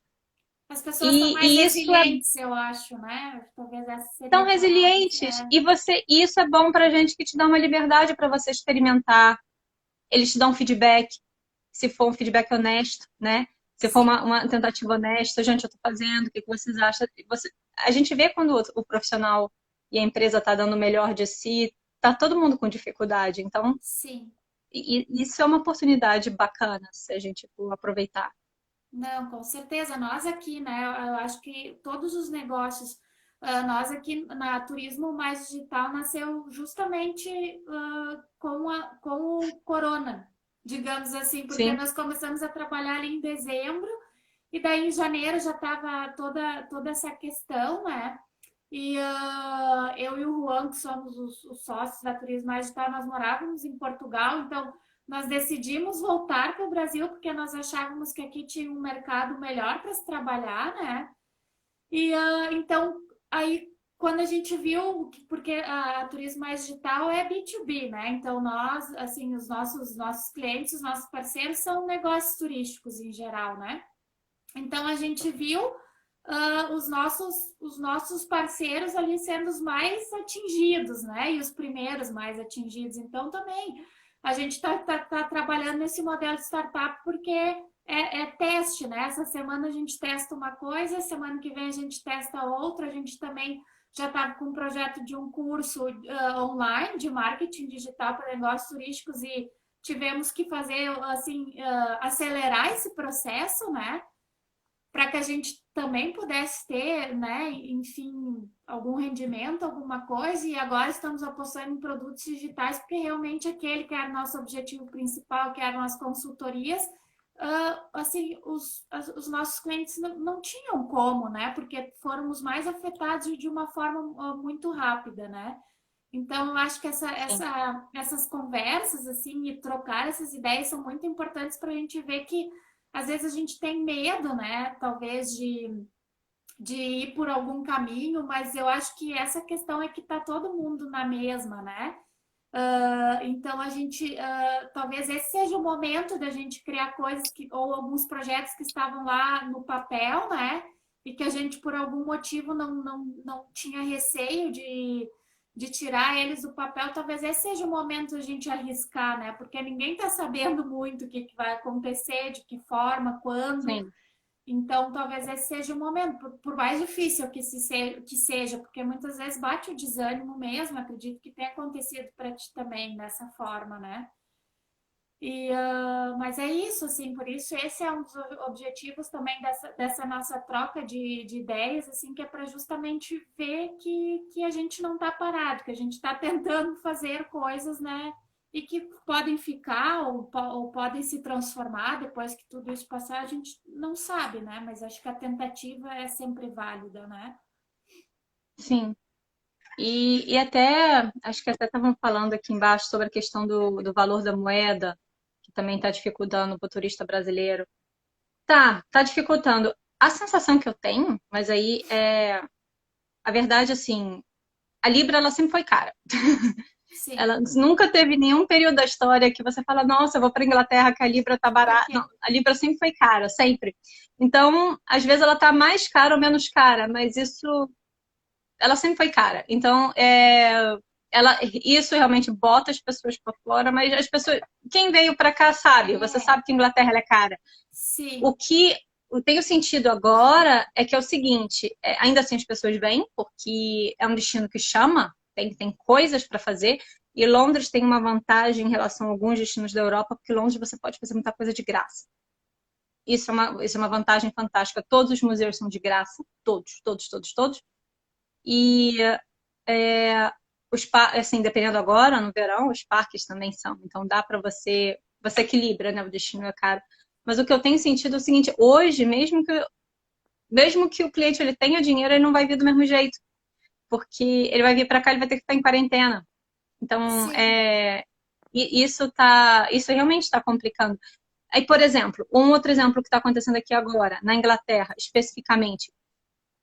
As pessoas estão mais E isso é resilientes, eu acho, né? Talvez essa seria tão a palavra. resilientes. E isso é bom pra gente que te dá uma liberdade para você experimentar. Eles te dão um feedback, se for um feedback honesto, né? Se for Sim, uma tentativa honesta, gente, eu tô fazendo, o que vocês acham? A gente vê quando o profissional e a empresa tá dando o melhor de si, tá todo mundo com dificuldade. Então, sim. isso é uma oportunidade bacana se a gente for aproveitar. Não, com certeza. Nós aqui, né? Eu acho que todos os negócios, nós aqui na Turismo Mais Digital nasceu justamente com o Corona, digamos assim, porque Sim, nós começamos a trabalhar ali em dezembro e daí em janeiro já estava toda essa questão, né? E eu e o Juan, que somos os sócios da Turismo Mais Digital, nós morávamos em Portugal, então nós decidimos voltar para o Brasil porque nós achávamos que aqui tinha um mercado melhor para se trabalhar, né? E então, aí, quando a gente viu, porque a Turismo Mais Digital é B2B, né? Então, nós, assim, os nossos clientes, os nossos parceiros são negócios turísticos em geral, né? Então, a gente viu os nossos parceiros ali sendo os mais atingidos, né? E os primeiros mais atingidos. Então, também a gente está trabalhando nesse modelo de startup porque é teste, né? Essa semana a gente testa uma coisa, semana que vem a gente testa outra. A gente também já estava com um projeto de um curso online de marketing digital para negócios turísticos e tivemos que fazer assim acelerar esse processo, né? Para que a gente também pudesse ter, né, enfim, algum rendimento, alguma coisa, e agora estamos apostando em produtos digitais, porque realmente aquele que era o nosso objetivo principal, que eram as consultorias, assim, os nossos clientes não tinham como, né, porque foram os mais afetados de uma forma muito rápida, né. Então, eu acho que sim, essas conversas, assim, e trocar essas ideias são muito importantes para a gente ver que às vezes a gente tem medo, né? Talvez de ir por algum caminho, mas eu acho que essa questão é que está todo mundo na mesma, né? Então a gente talvez esse seja o momento da gente criar coisas que, ou alguns projetos que estavam lá no papel, né? E que a gente por algum motivo não tinha receio de tirar eles do papel, talvez esse seja o momento da gente arriscar, né? Porque ninguém está sabendo muito o que, que vai acontecer, de que forma, quando. sim. Então, talvez esse seja o momento, por mais difícil que seja, porque muitas vezes bate o desânimo mesmo. Acredito que tenha acontecido para ti também dessa forma, né? Mas é isso, assim, por isso esse é um dos objetivos também dessa nossa troca de ideias, assim, que é para justamente ver que a gente não está parado, que a gente está tentando fazer coisas, né? E que podem ficar ou podem se transformar depois que tudo isso passar, a gente não sabe, né? Mas acho que a tentativa é sempre válida, né? Sim. E até, acho que até estavam falando aqui embaixo sobre a questão do valor da moeda, que também está dificultando para o turista brasileiro. Tá dificultando. A sensação que eu tenho, mas aí é a verdade, assim, a Libra ela sempre foi cara. Sim. Ela nunca teve nenhum período da história que você fala, nossa, eu vou para Inglaterra que a Libra tá Por barata. quê? Não, a Libra sempre foi cara, sempre. Então, às vezes ela tá mais cara ou menos cara, mas isso ela sempre foi cara. Então, isso realmente bota as pessoas para fora, mas as pessoas, quem veio para cá sabe, você É, sabe que a Inglaterra ela é cara. O sim. que eu tenho sentido agora é que é o seguinte, ainda assim as pessoas vêm, porque é um destino que chama, tem coisas para fazer, e Londres tem uma vantagem em relação a alguns destinos da Europa, porque Londres você pode fazer muita coisa de graça. Isso é uma vantagem fantástica. Todos os museus são de graça, todos, todos, todos, todos. E é, assim, dependendo agora, no verão, os parques também são. Então dá para você equilibra, né? O destino é caro. Mas o que eu tenho sentido é o seguinte, hoje, mesmo que o cliente ele tenha dinheiro, ele não vai vir do mesmo jeito. Porque ele vai vir para cá, ele vai ter que ficar em quarentena. Então, Sim. isso realmente está complicando. Aí, por exemplo, um outro exemplo que está acontecendo aqui agora, na Inglaterra, especificamente.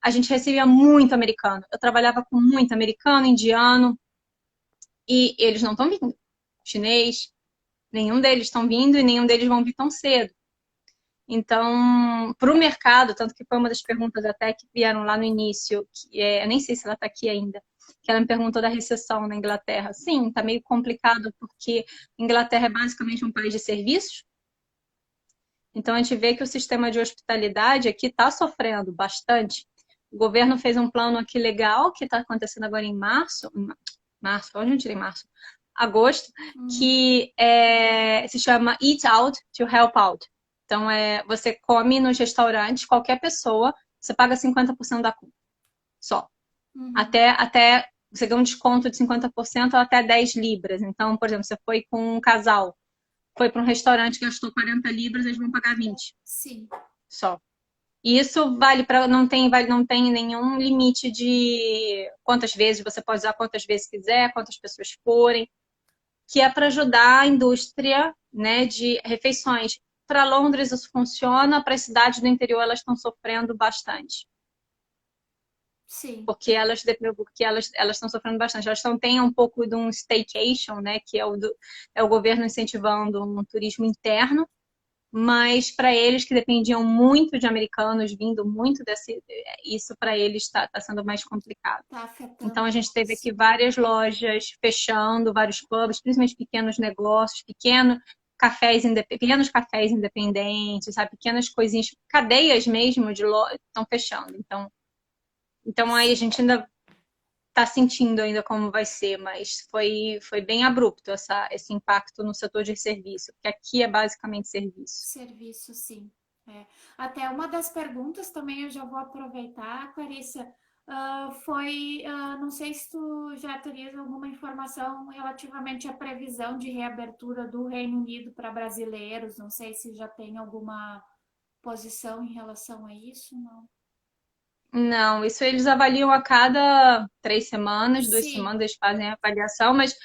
a gente recebia muito americano. Eu trabalhava com muito americano, indiano, e eles não estão vindo. Chinês, nenhum deles estão vindo e nenhum deles vão vir tão cedo. Então, para o mercado, tanto que foi uma das perguntas até que vieram lá no início, que eu nem sei se ela está aqui ainda, que ela me perguntou da recessão na Inglaterra. Sim, está meio complicado, porque Inglaterra é basicamente um país de serviços. Então, a gente vê que o sistema de hospitalidade aqui está sofrendo bastante. O governo fez um plano aqui legal, que está acontecendo agora em março. Março, onde eu tirei março? Agosto, que se chama Eat Out to Help Out. Então, você come nos restaurantes, qualquer pessoa, você paga 50% da conta, só. Até você ganha um desconto de 50% ou até 10 libras. Então, por exemplo, você foi com um casal, foi para um restaurante, gastou 40 libras, eles vão pagar 20. Sim. Só. E isso vale para não tem nenhum limite de quantas vezes você pode usar, quantas vezes quiser, quantas pessoas forem, que é para ajudar a indústria, né, de refeições. Para Londres isso funciona, para as cidades do interior elas estão sofrendo bastante. Sim. Porque elas estão sofrendo bastante. Elas têm um pouco de um staycation, né, que é o governo incentivando um turismo interno, mas para eles que dependiam muito de americanos vindo muito isso para eles está sendo mais complicado. Tá afetando. Então a gente teve aqui várias lojas fechando, vários pubs, principalmente pequenos negócios, pequenos cafés independentes, sabe? Pequenas coisinhas, cadeias mesmo de lojas estão fechando. Então aí a gente ainda está sentindo ainda como vai ser, mas foi bem abrupto esse impacto no setor de serviço, porque aqui é basicamente serviço. Serviço, sim. Até uma das perguntas também eu já vou aproveitar, Clarissa, não sei se tu já terias alguma informação relativamente à previsão de reabertura do Reino Unido para brasileiros, não sei se já tem alguma posição em relação a isso, não? Não, isso eles avaliam a cada 3 semanas, 2 semanas, Sim, eles fazem a avaliação, mas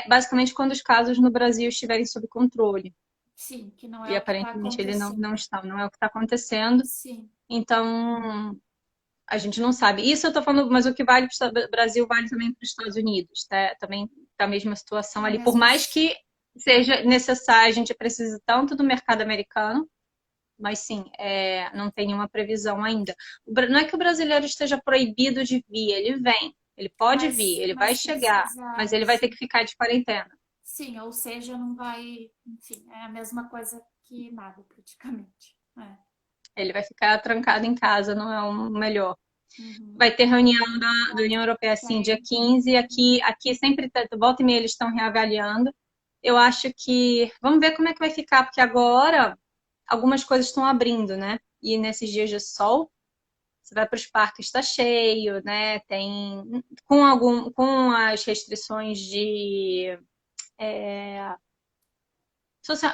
basicamente quando os casos no Brasil estiverem sob controle. sim, que não é E o que está aparentemente ele acontecendo. não está, não é o que está acontecendo. Sim, Então, a gente não sabe. Isso eu estou falando, mas o que vale para o Brasil vale também para os Estados Unidos, tá? Também tá a mesma situação tá ali. Por mesmo. mais que seja necessário, a gente precisa tanto do mercado americano, mas sim, não tem nenhuma previsão ainda. Não é que o brasileiro esteja proibido de vir, ele vem, ele pode vir, ele vai Mas chegar, mas precisa, ele vai ter sim. que ficar de quarentena. Sim, ou seja, não vai, enfim, é a mesma coisa que nada, praticamente. Ele vai ficar trancado em casa, não é o melhor. Uhum. Vai ter reunião da União Europeia, assim, dia Tem. 15. Aqui sempre, volta e meia, eles estão reavaliando. Eu acho que. Vamos ver como é que vai ficar, porque agora algumas coisas estão abrindo, né? E nesses dias de sol, você vai para os parques, está cheio, né? Tem. Com as restrições de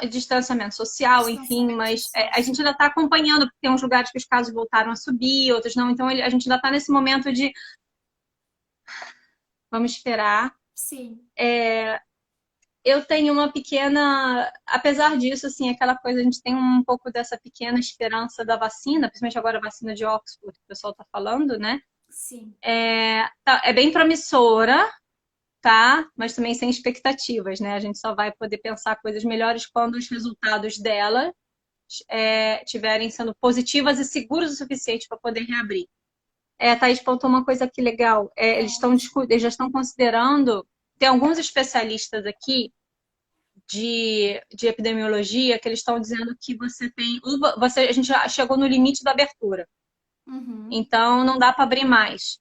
distanciamento social, enfim, Distanciamento mas social, a gente sim. ainda está acompanhando, porque tem uns lugares que os casos voltaram a subir, outros não. Então a gente ainda está nesse momento de vamos esperar. Sim. Eu tenho uma pequena, apesar disso, assim, aquela coisa, a gente tem um pouco dessa pequena esperança da vacina, principalmente agora a vacina de Oxford, que o pessoal está falando, né? Sim. É bem promissora, tá? Mas também sem expectativas, né? A gente só vai poder pensar coisas melhores quando os resultados dela tiverem sendo positivas e seguros o suficiente para poder reabrir. A Thaís pontou uma coisa aqui legal. Eles já estão considerando, tem alguns especialistas aqui de epidemiologia que eles estão dizendo que a gente já chegou no limite da abertura. Uhum. Então não dá para abrir mais.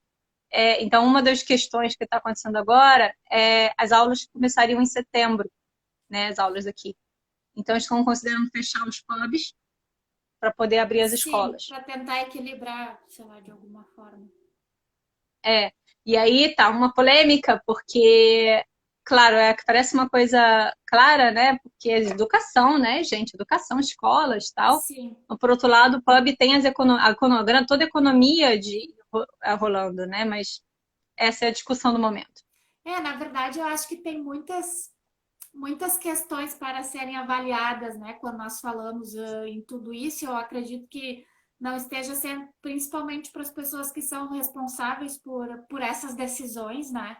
Então, uma das questões que está acontecendo agora é as aulas começariam em setembro, né? As aulas aqui. Então, eles estão considerando fechar os pubs para poder abrir as Sim, escolas. para tentar equilibrar, sei lá, de alguma forma. E aí tá uma polêmica, porque, claro, que parece uma coisa clara, né? Porque é educação, né, gente? Educação, escolas tal. Sim. Mas, por outro lado, o pub tem toda a economia rolando, né? Mas essa é a discussão do momento. Na verdade, eu acho que tem muitas questões para serem avaliadas, né? Quando nós falamos em tudo isso, eu acredito que não esteja sendo, principalmente para as pessoas que são responsáveis por essas decisões, né?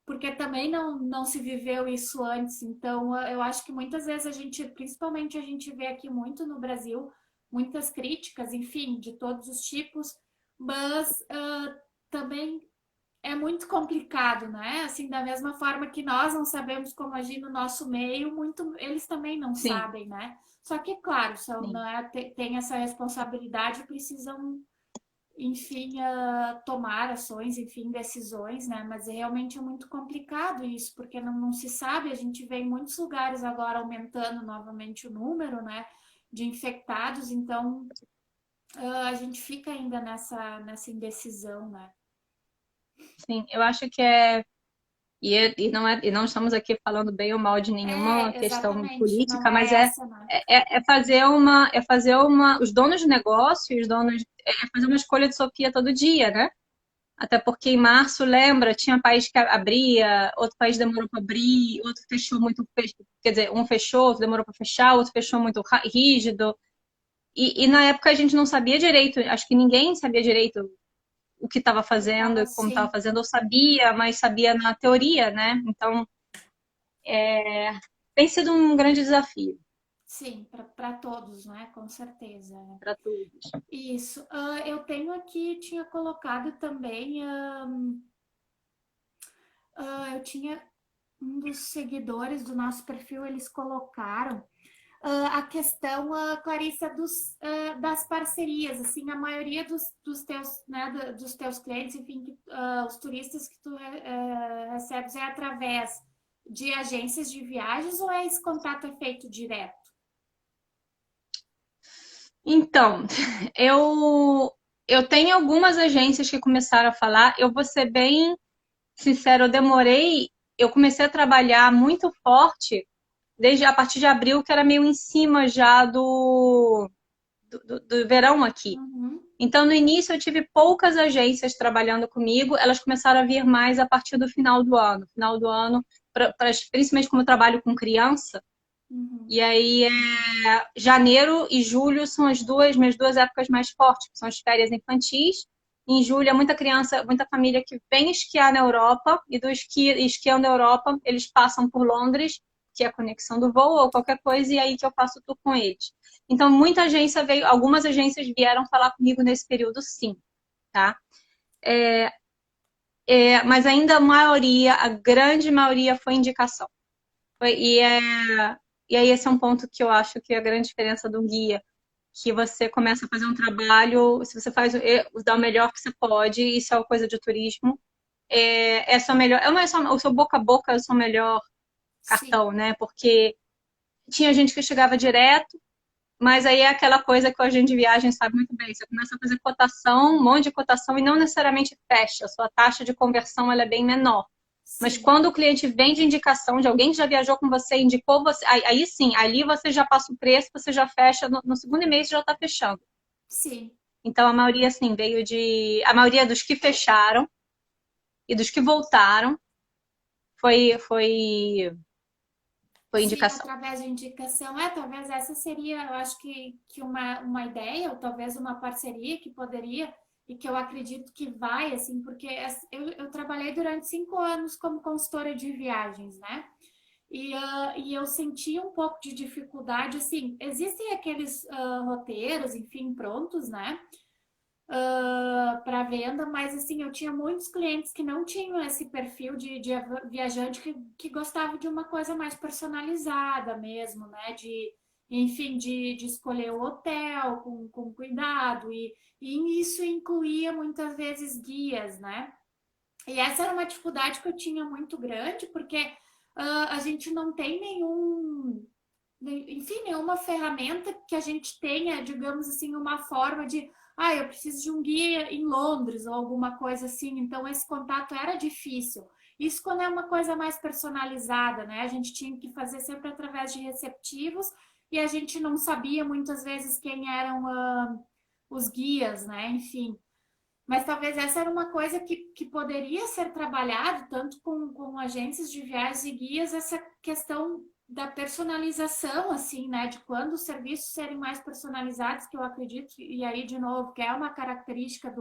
Porque também não se viveu isso antes. Então, eu acho que muitas vezes a gente, principalmente a gente vê aqui muito no Brasil, muitas críticas, enfim, de todos os tipos, mas também é muito complicado, né? Assim, da mesma forma que nós não sabemos como agir no nosso meio, muito eles também não Sim, sabem, né? Só que, claro, são, sim. né, tem essa responsabilidade, precisam, enfim, tomar ações, enfim, decisões, né? Mas realmente é muito complicado isso, porque não se sabe, a gente vê em muitos lugares agora aumentando novamente o número, né, de infectados, então a gente fica ainda nessa indecisão, né? Sim, eu acho que é. E não estamos aqui falando bem ou mal de nenhuma É, questão exatamente, não política, mas é essa, né? os donos de negócio, fazer uma escolha de Sofia todo dia, né? Até porque em março, lembra, tinha país que abria, outro país demorou para abrir, outro fechou muito, quer dizer, um fechou, outro demorou para fechar, outro fechou muito rígido. E na época a gente não sabia direito, acho que ninguém sabia direito o que estava Que fazendo tava e como estava assim, fazendo, ou sabia, mas sabia na teoria, né? Então, tem sido um grande desafio sim, para todos, né? Com certeza. para todos. Isso. Eu tenho aqui, tinha colocado também, eu tinha um dos seguidores do nosso perfil, eles colocaram a questão, Clarissa, das parcerias, assim, a maioria dos teus, né, dos teus clientes, enfim, os turistas que tu recebes é através de agências de viagens ou esse contato é feito direto? Então, eu tenho algumas agências que começaram a falar, eu vou ser bem sincero, eu comecei a trabalhar muito forte desde a partir de abril, que era meio em cima já do verão aqui. Uhum, Então, no início, eu tive poucas agências trabalhando comigo, elas começaram a vir mais a partir do final do ano. Final do ano, principalmente como eu trabalho com criança, uhum. e aí janeiro e julho são minhas duas épocas mais fortes, que são as férias infantis. Em julho, é muita criança, muita família que vem esquiar na Europa, e esquiando na Europa, eles passam por Londres, que é a conexão do voo ou qualquer coisa, e é aí que eu faço o tour com eles. Então, muita agência veio, algumas agências vieram falar comigo nesse período, sim, tá? Mas ainda a maioria, a grande maioria foi indicação. Foi- e, é, e aí esse é um ponto que eu acho que é a grande diferença do guia, que você começa a fazer um trabalho, se você faz dá o melhor que você pode, isso é uma coisa de turismo, é só melhor, não é só o seu boca a boca, é o seu melhor Sim, cartão, né? Porque tinha gente que chegava direto, mas aí é aquela coisa que a gente de viagem sabe muito bem. Você começa a fazer cotação, um monte de cotação e não necessariamente fecha. A sua taxa de conversão ela é bem menor. Mas sim, quando o cliente vem de indicação de alguém que já viajou com você, indicou você, aí sim, ali você já passa o preço, você já fecha, no segundo mês já está fechando. sim. Então a maioria, assim, veio de. A maioria dos que fecharam e dos que voltaram foi Sim, indicação. através de indicação. Talvez essa seria, eu acho que uma ideia, ou talvez uma parceria que poderia, e que eu acredito que vai, assim, porque eu trabalhei durante 5 anos como consultora de viagens, né? E eu senti um pouco de dificuldade, assim, existem aqueles roteiros, enfim, prontos, né? Para venda, mas assim, eu tinha muitos clientes que não tinham esse perfil de viajante que gostava de uma coisa mais personalizada mesmo, né? Enfim, de escolher o hotel com cuidado, e isso incluía muitas vezes guias, né? E essa era uma dificuldade que eu tinha muito grande, porque a gente não tem enfim, nenhuma ferramenta que a gente tenha, digamos assim, uma forma de, eu preciso de um guia em Londres ou alguma coisa assim. Então, esse contato era difícil. Isso quando é uma coisa mais personalizada, né? A gente tinha que fazer sempre através de receptivos e a gente não sabia muitas vezes quem eram os guias, né? Enfim. Mas talvez essa era uma coisa que poderia ser trabalhado tanto com agências de viagens e guias, essa questão da personalização, assim, né? De quando os serviços serem mais personalizados, que eu acredito, e aí, de novo, que é uma característica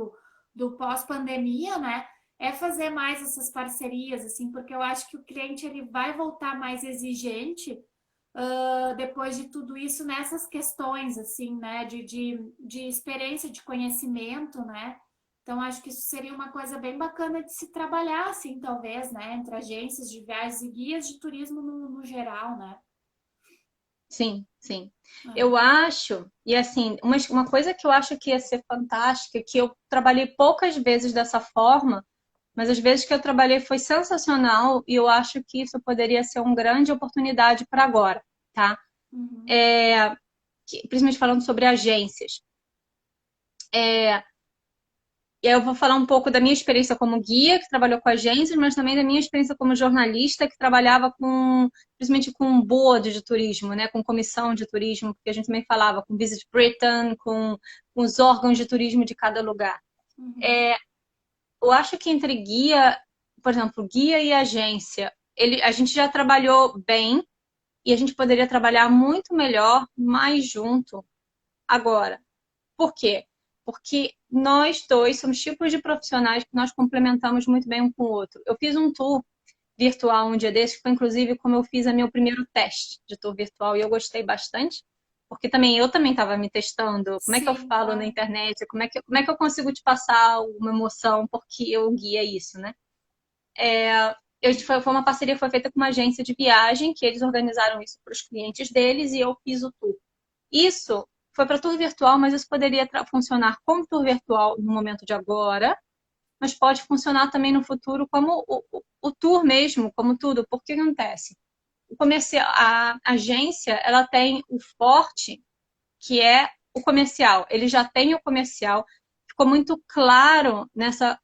do pós-pandemia, né? É fazer mais essas parcerias, assim, porque eu acho que o cliente ele vai voltar mais exigente depois de tudo isso nessas questões, assim, né? De experiência, de conhecimento, né? Então, acho que isso seria uma coisa bem bacana de se trabalhar, assim, talvez, né? Entre agências de viagens e guias de turismo no geral, né? Sim, sim. É. Eu acho, e assim, uma coisa que eu acho que ia ser fantástica, que eu trabalhei poucas vezes dessa forma, mas as vezes que eu trabalhei foi sensacional e eu acho que isso poderia ser uma grande oportunidade para agora, tá? Uhum. Principalmente falando sobre agências. E aí eu vou falar um pouco da minha experiência como guia, que trabalhou com agências, mas também da minha experiência como jornalista, que trabalhava com, principalmente com board de turismo, né? Com comissão de turismo, porque a gente também falava com Visit Britain, com os órgãos de turismo de cada lugar. Uhum. Eu acho que entre guia, por exemplo, guia e agência, a gente já trabalhou bem e a gente poderia trabalhar muito melhor, mais junto agora. Por quê? Porque nós dois somos tipos de profissionais que nós complementamos muito bem um com o outro. Eu fiz um tour virtual um dia desses, que foi inclusive como eu fiz o meu primeiro teste de tour virtual e eu gostei bastante, porque também eu também estava me testando, como é que eu Sim, falo na claro. internet, como é que eu consigo te passar uma emoção, porque eu guia isso, né? Foi uma parceria que foi feita com uma agência de viagem, que eles organizaram isso para os clientes deles e eu fiz o tour. Isso foi para tour virtual, mas isso poderia funcionar como tour virtual no momento de agora, mas pode funcionar também no futuro como o tour mesmo, como tudo. Porque que acontece? A agência ela tem o forte que é o comercial. Ele já tem o comercial. Ficou muito claro nessa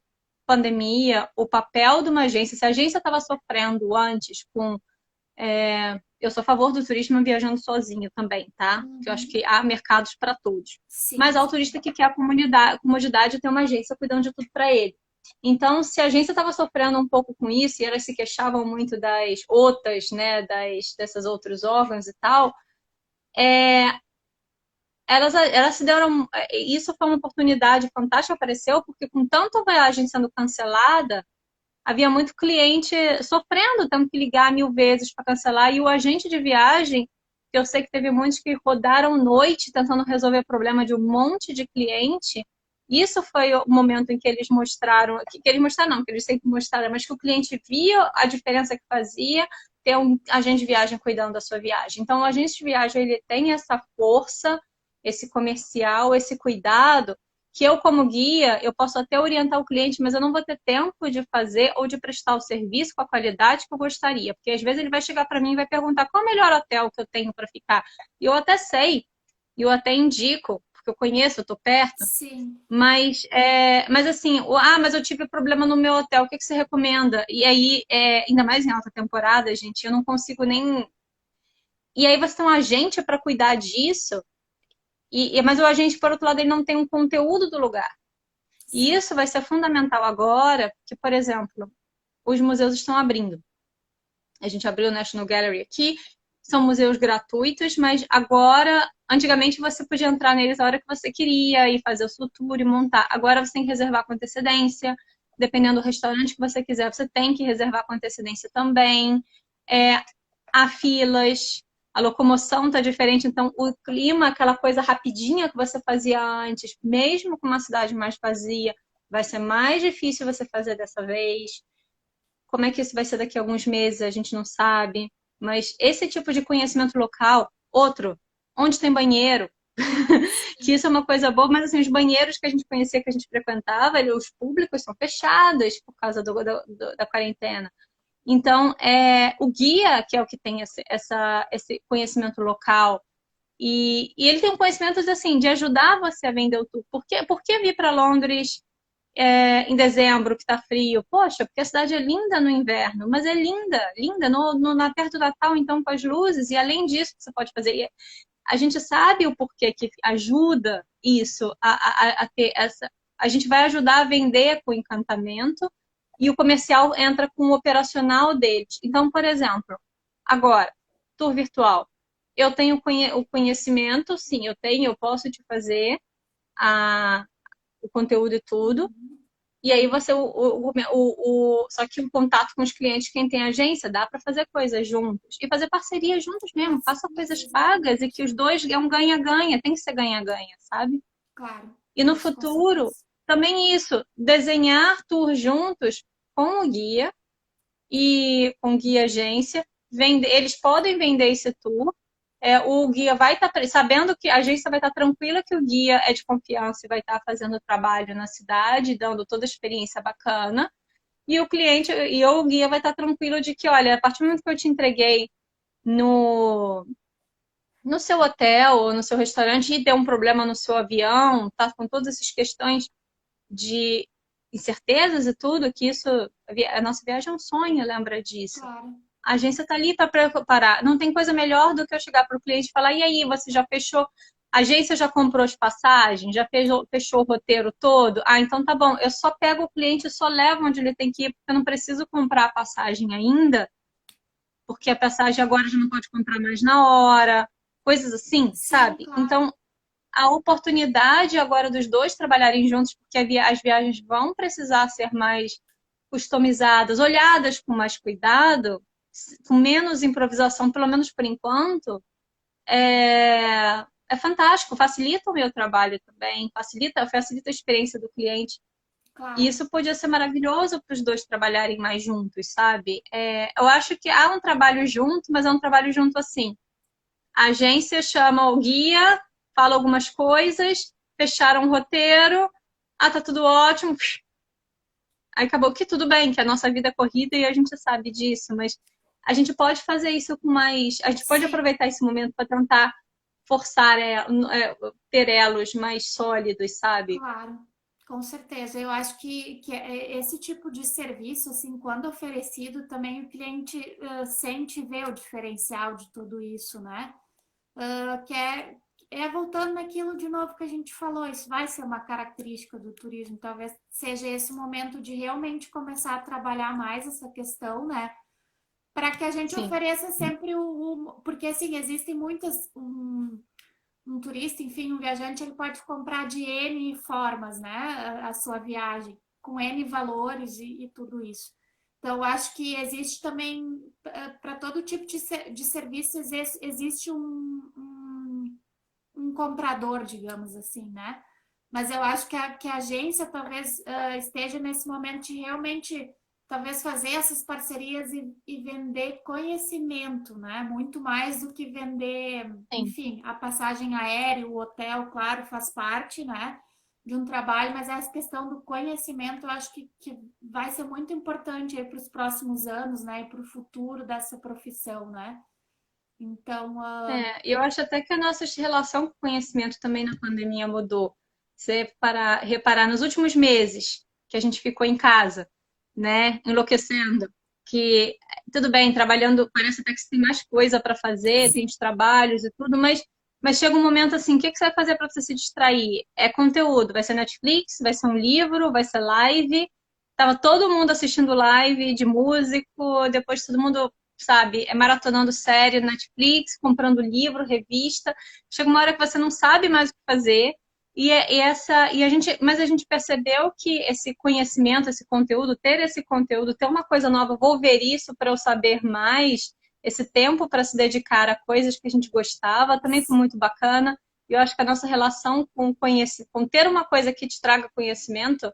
pandemia o papel de uma agência. Se a agência estava sofrendo antes com eu sou a favor do turismo viajando sozinho também, tá? Porque eu acho Uhum. que há mercados para todos. Mas Sim, há o sim. turista que quer a comodidade de ter uma agência cuidando de tudo para ele. Então, se a agência estava sofrendo um pouco com isso e elas se queixavam muito das outras, né, dessas outros órgãos e tal, elas se deram. Isso foi uma oportunidade fantástica, apareceu, porque com tanta viagem sendo cancelada, havia muito cliente sofrendo, tendo que ligar 1000 vezes para cancelar, e o agente de viagem, que eu sei que teve muitos que rodaram noite tentando resolver o problema de um monte de cliente. Isso foi o momento em que eles mostraram, que eles mostraram não, que eles sempre mostraram, mas que o cliente via a diferença que fazia ter um agente de viagem cuidando da sua viagem. Então, o agente de viagem ele tem essa força, esse comercial, esse cuidado, que eu, como guia, eu posso até orientar o cliente, mas eu não vou ter tempo de fazer ou de prestar o serviço com a qualidade que eu gostaria. Porque às vezes ele vai chegar para mim e vai perguntar qual é o melhor hotel que eu tenho para ficar. E eu até sei, e eu até indico, porque eu conheço, eu estou perto. Sim. Mas assim, mas eu tive problema no meu hotel, o que você recomenda? E aí, ainda mais em alta temporada, gente, eu não consigo nem. E aí você tem um agente para cuidar disso, mas o agente, por outro lado, ele não tem um conteúdo do lugar. E Sim. isso vai ser fundamental agora, que, por exemplo, os museus estão abrindo. A gente abriu o National Gallery aqui, são museus gratuitos, mas agora, antigamente você podia entrar neles a hora que você queria e fazer o seu tour e montar. Agora você tem que reservar com antecedência, dependendo do restaurante que você quiser, você tem que reservar com antecedência também. É, há filas, a locomoção está diferente, então o clima, aquela coisa rapidinha que você fazia antes, mesmo com uma cidade mais vazia, vai ser mais difícil você fazer dessa vez. Como é que isso vai ser daqui a alguns meses, a gente não sabe. Mas esse tipo de conhecimento local, outro, onde tem banheiro, que isso é uma coisa boa, mas assim, os banheiros que a gente conhecia, que a gente frequentava, os públicos são fechados por causa da quarentena. Então, o guia, que é o que tem esse conhecimento local, e ele tem um conhecimento assim, de ajudar você a vender o tour. Por que vir para Londres em dezembro, que está frio? Poxa, porque a cidade é linda no inverno, mas é linda, linda, na perto do Natal, então, com as luzes, e além disso, você pode fazer. E a gente sabe o porquê que ajuda isso a ter essa. A gente vai ajudar a vender com encantamento e o comercial entra com o operacional deles. Então, por exemplo, agora, tour virtual. Eu tenho o conhecimento, sim, eu posso te fazer o conteúdo e tudo. Uhum. E aí você, só que o contato com os clientes, quem tem agência, dá para fazer coisas juntos. E fazer parceria juntos mesmo, faça Parcerias, coisas pagas e que exatamente. os dois é um ganha-ganha, tem que ser ganha-ganha, sabe? Claro, E no isso com futuro, certeza. também isso, desenhar tours juntos com o guia e com guia agência. Eles podem vender esse tour. O guia vai estar sabendo que a agência vai estar tranquila que o guia é de confiança e vai estar fazendo o trabalho na cidade, dando toda a experiência bacana. E o cliente e o guia vai estar tranquilo de que, olha, a partir do momento que eu te entreguei no, no seu hotel ou no seu restaurante e deu um problema no seu avião, tá com todas essas questões de incertezas e tudo, que isso, a nossa viagem é um sonho, lembra disso. Claro. A agência está ali para preparar. Não tem coisa melhor do que eu chegar para o cliente e falar: e aí, você já fechou? A agência já comprou as passagens? Já fechou o roteiro todo? Ah, então tá bom. Eu só pego o cliente e só levo onde ele tem que ir, porque eu não preciso comprar a passagem ainda, porque a passagem agora já não pode comprar mais na hora. Coisas assim, Sim, sabe? claro. Então, a oportunidade agora dos dois trabalharem juntos, porque as viagens vão precisar ser mais customizadas, olhadas com mais cuidado, com menos improvisação, pelo menos por enquanto, é fantástico, facilita o meu trabalho também, facilita a experiência do cliente. E Claro. isso podia ser maravilhoso para os dois trabalharem mais juntos, sabe? Eu acho que há um trabalho junto, mas é um trabalho junto assim. A agência chama o guia, fala algumas coisas, fecharam o roteiro, tá tudo ótimo. Aí acabou que tudo bem, que a nossa vida é corrida e a gente sabe disso, mas a gente pode fazer isso com mais. A gente pode Sim, aproveitar esse momento para tentar forçar, ter elos mais sólidos, sabe? claro. Com certeza. Eu acho que esse tipo de serviço, assim, quando oferecido, também o cliente sente e vê o diferencial de tudo isso, né? Que é voltando naquilo de novo que a gente falou, isso vai ser uma característica do turismo, talvez seja esse momento de realmente começar a trabalhar mais essa questão, né? Para que a gente Sim, ofereça sempre porque assim, existem muitas, um turista, enfim, um viajante, ele pode comprar de N formas, né, a sua viagem, com N valores e tudo isso. Então, eu acho que existe também, para todo tipo de serviço, existe um comprador, digamos assim, né? Mas eu acho que a agência talvez esteja nesse momento de realmente talvez fazer essas parcerias e vender conhecimento, né? Muito mais do que vender, sim. enfim, a passagem aérea, o hotel, claro, faz parte, né? De um trabalho, mas essa questão do conhecimento eu acho que vai ser muito importante para os próximos anos, né? E para o futuro dessa profissão, né? Então, Eu acho até que a nossa relação com o conhecimento também na pandemia mudou. Você reparar nos últimos meses que a gente ficou em casa, né, enlouquecendo, que tudo bem, trabalhando, parece até que você tem mais coisa para fazer, tem sim, os trabalhos e tudo, mas chega um momento assim, o que você vai fazer para você se distrair? É conteúdo, vai ser Netflix, vai ser um livro, vai ser live. Tava todo mundo assistindo live de músico, depois todo mundo, sabe, maratonando série, Netflix, comprando livro, revista. Chega uma hora que você não sabe mais o que fazer. Mas a gente percebeu que esse conhecimento, esse conteúdo, ter uma coisa nova, vou ver isso para eu saber mais, esse tempo para se dedicar a coisas que a gente gostava, também foi muito bacana. E eu acho que a nossa relação com ter uma coisa que te traga conhecimento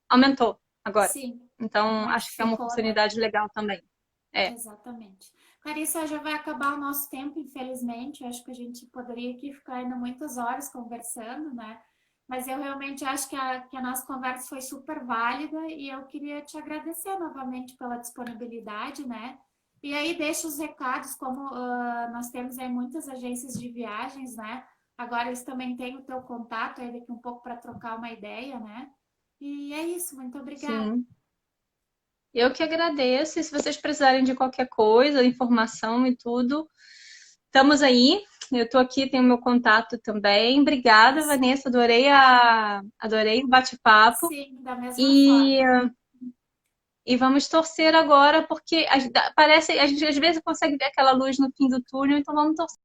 aumentou agora. sim, Então, acho que é uma modificou, né? oportunidade legal também. É, Exatamente. Clarissa, já vai acabar o nosso tempo, infelizmente. Eu acho que a gente poderia aqui ficar ainda muitas horas conversando, né? Mas eu realmente acho que a nossa conversa foi super válida e eu queria te agradecer novamente pela disponibilidade, né? E aí deixa os recados, como nós temos aí muitas agências de viagens, né? Agora eles também têm o teu contato aí daqui um pouco para trocar uma ideia, né? E é isso, muito obrigada. sim. Eu que agradeço. E se vocês precisarem de qualquer coisa, informação e tudo, estamos aí. Eu estou aqui, tenho meu contato também. Obrigada, Isso. Vanessa. Adorei o bate-papo. Sim, da mesma E forma. E vamos torcer agora, porque parece, a gente às vezes consegue ver aquela luz no fim do túnel, então vamos torcer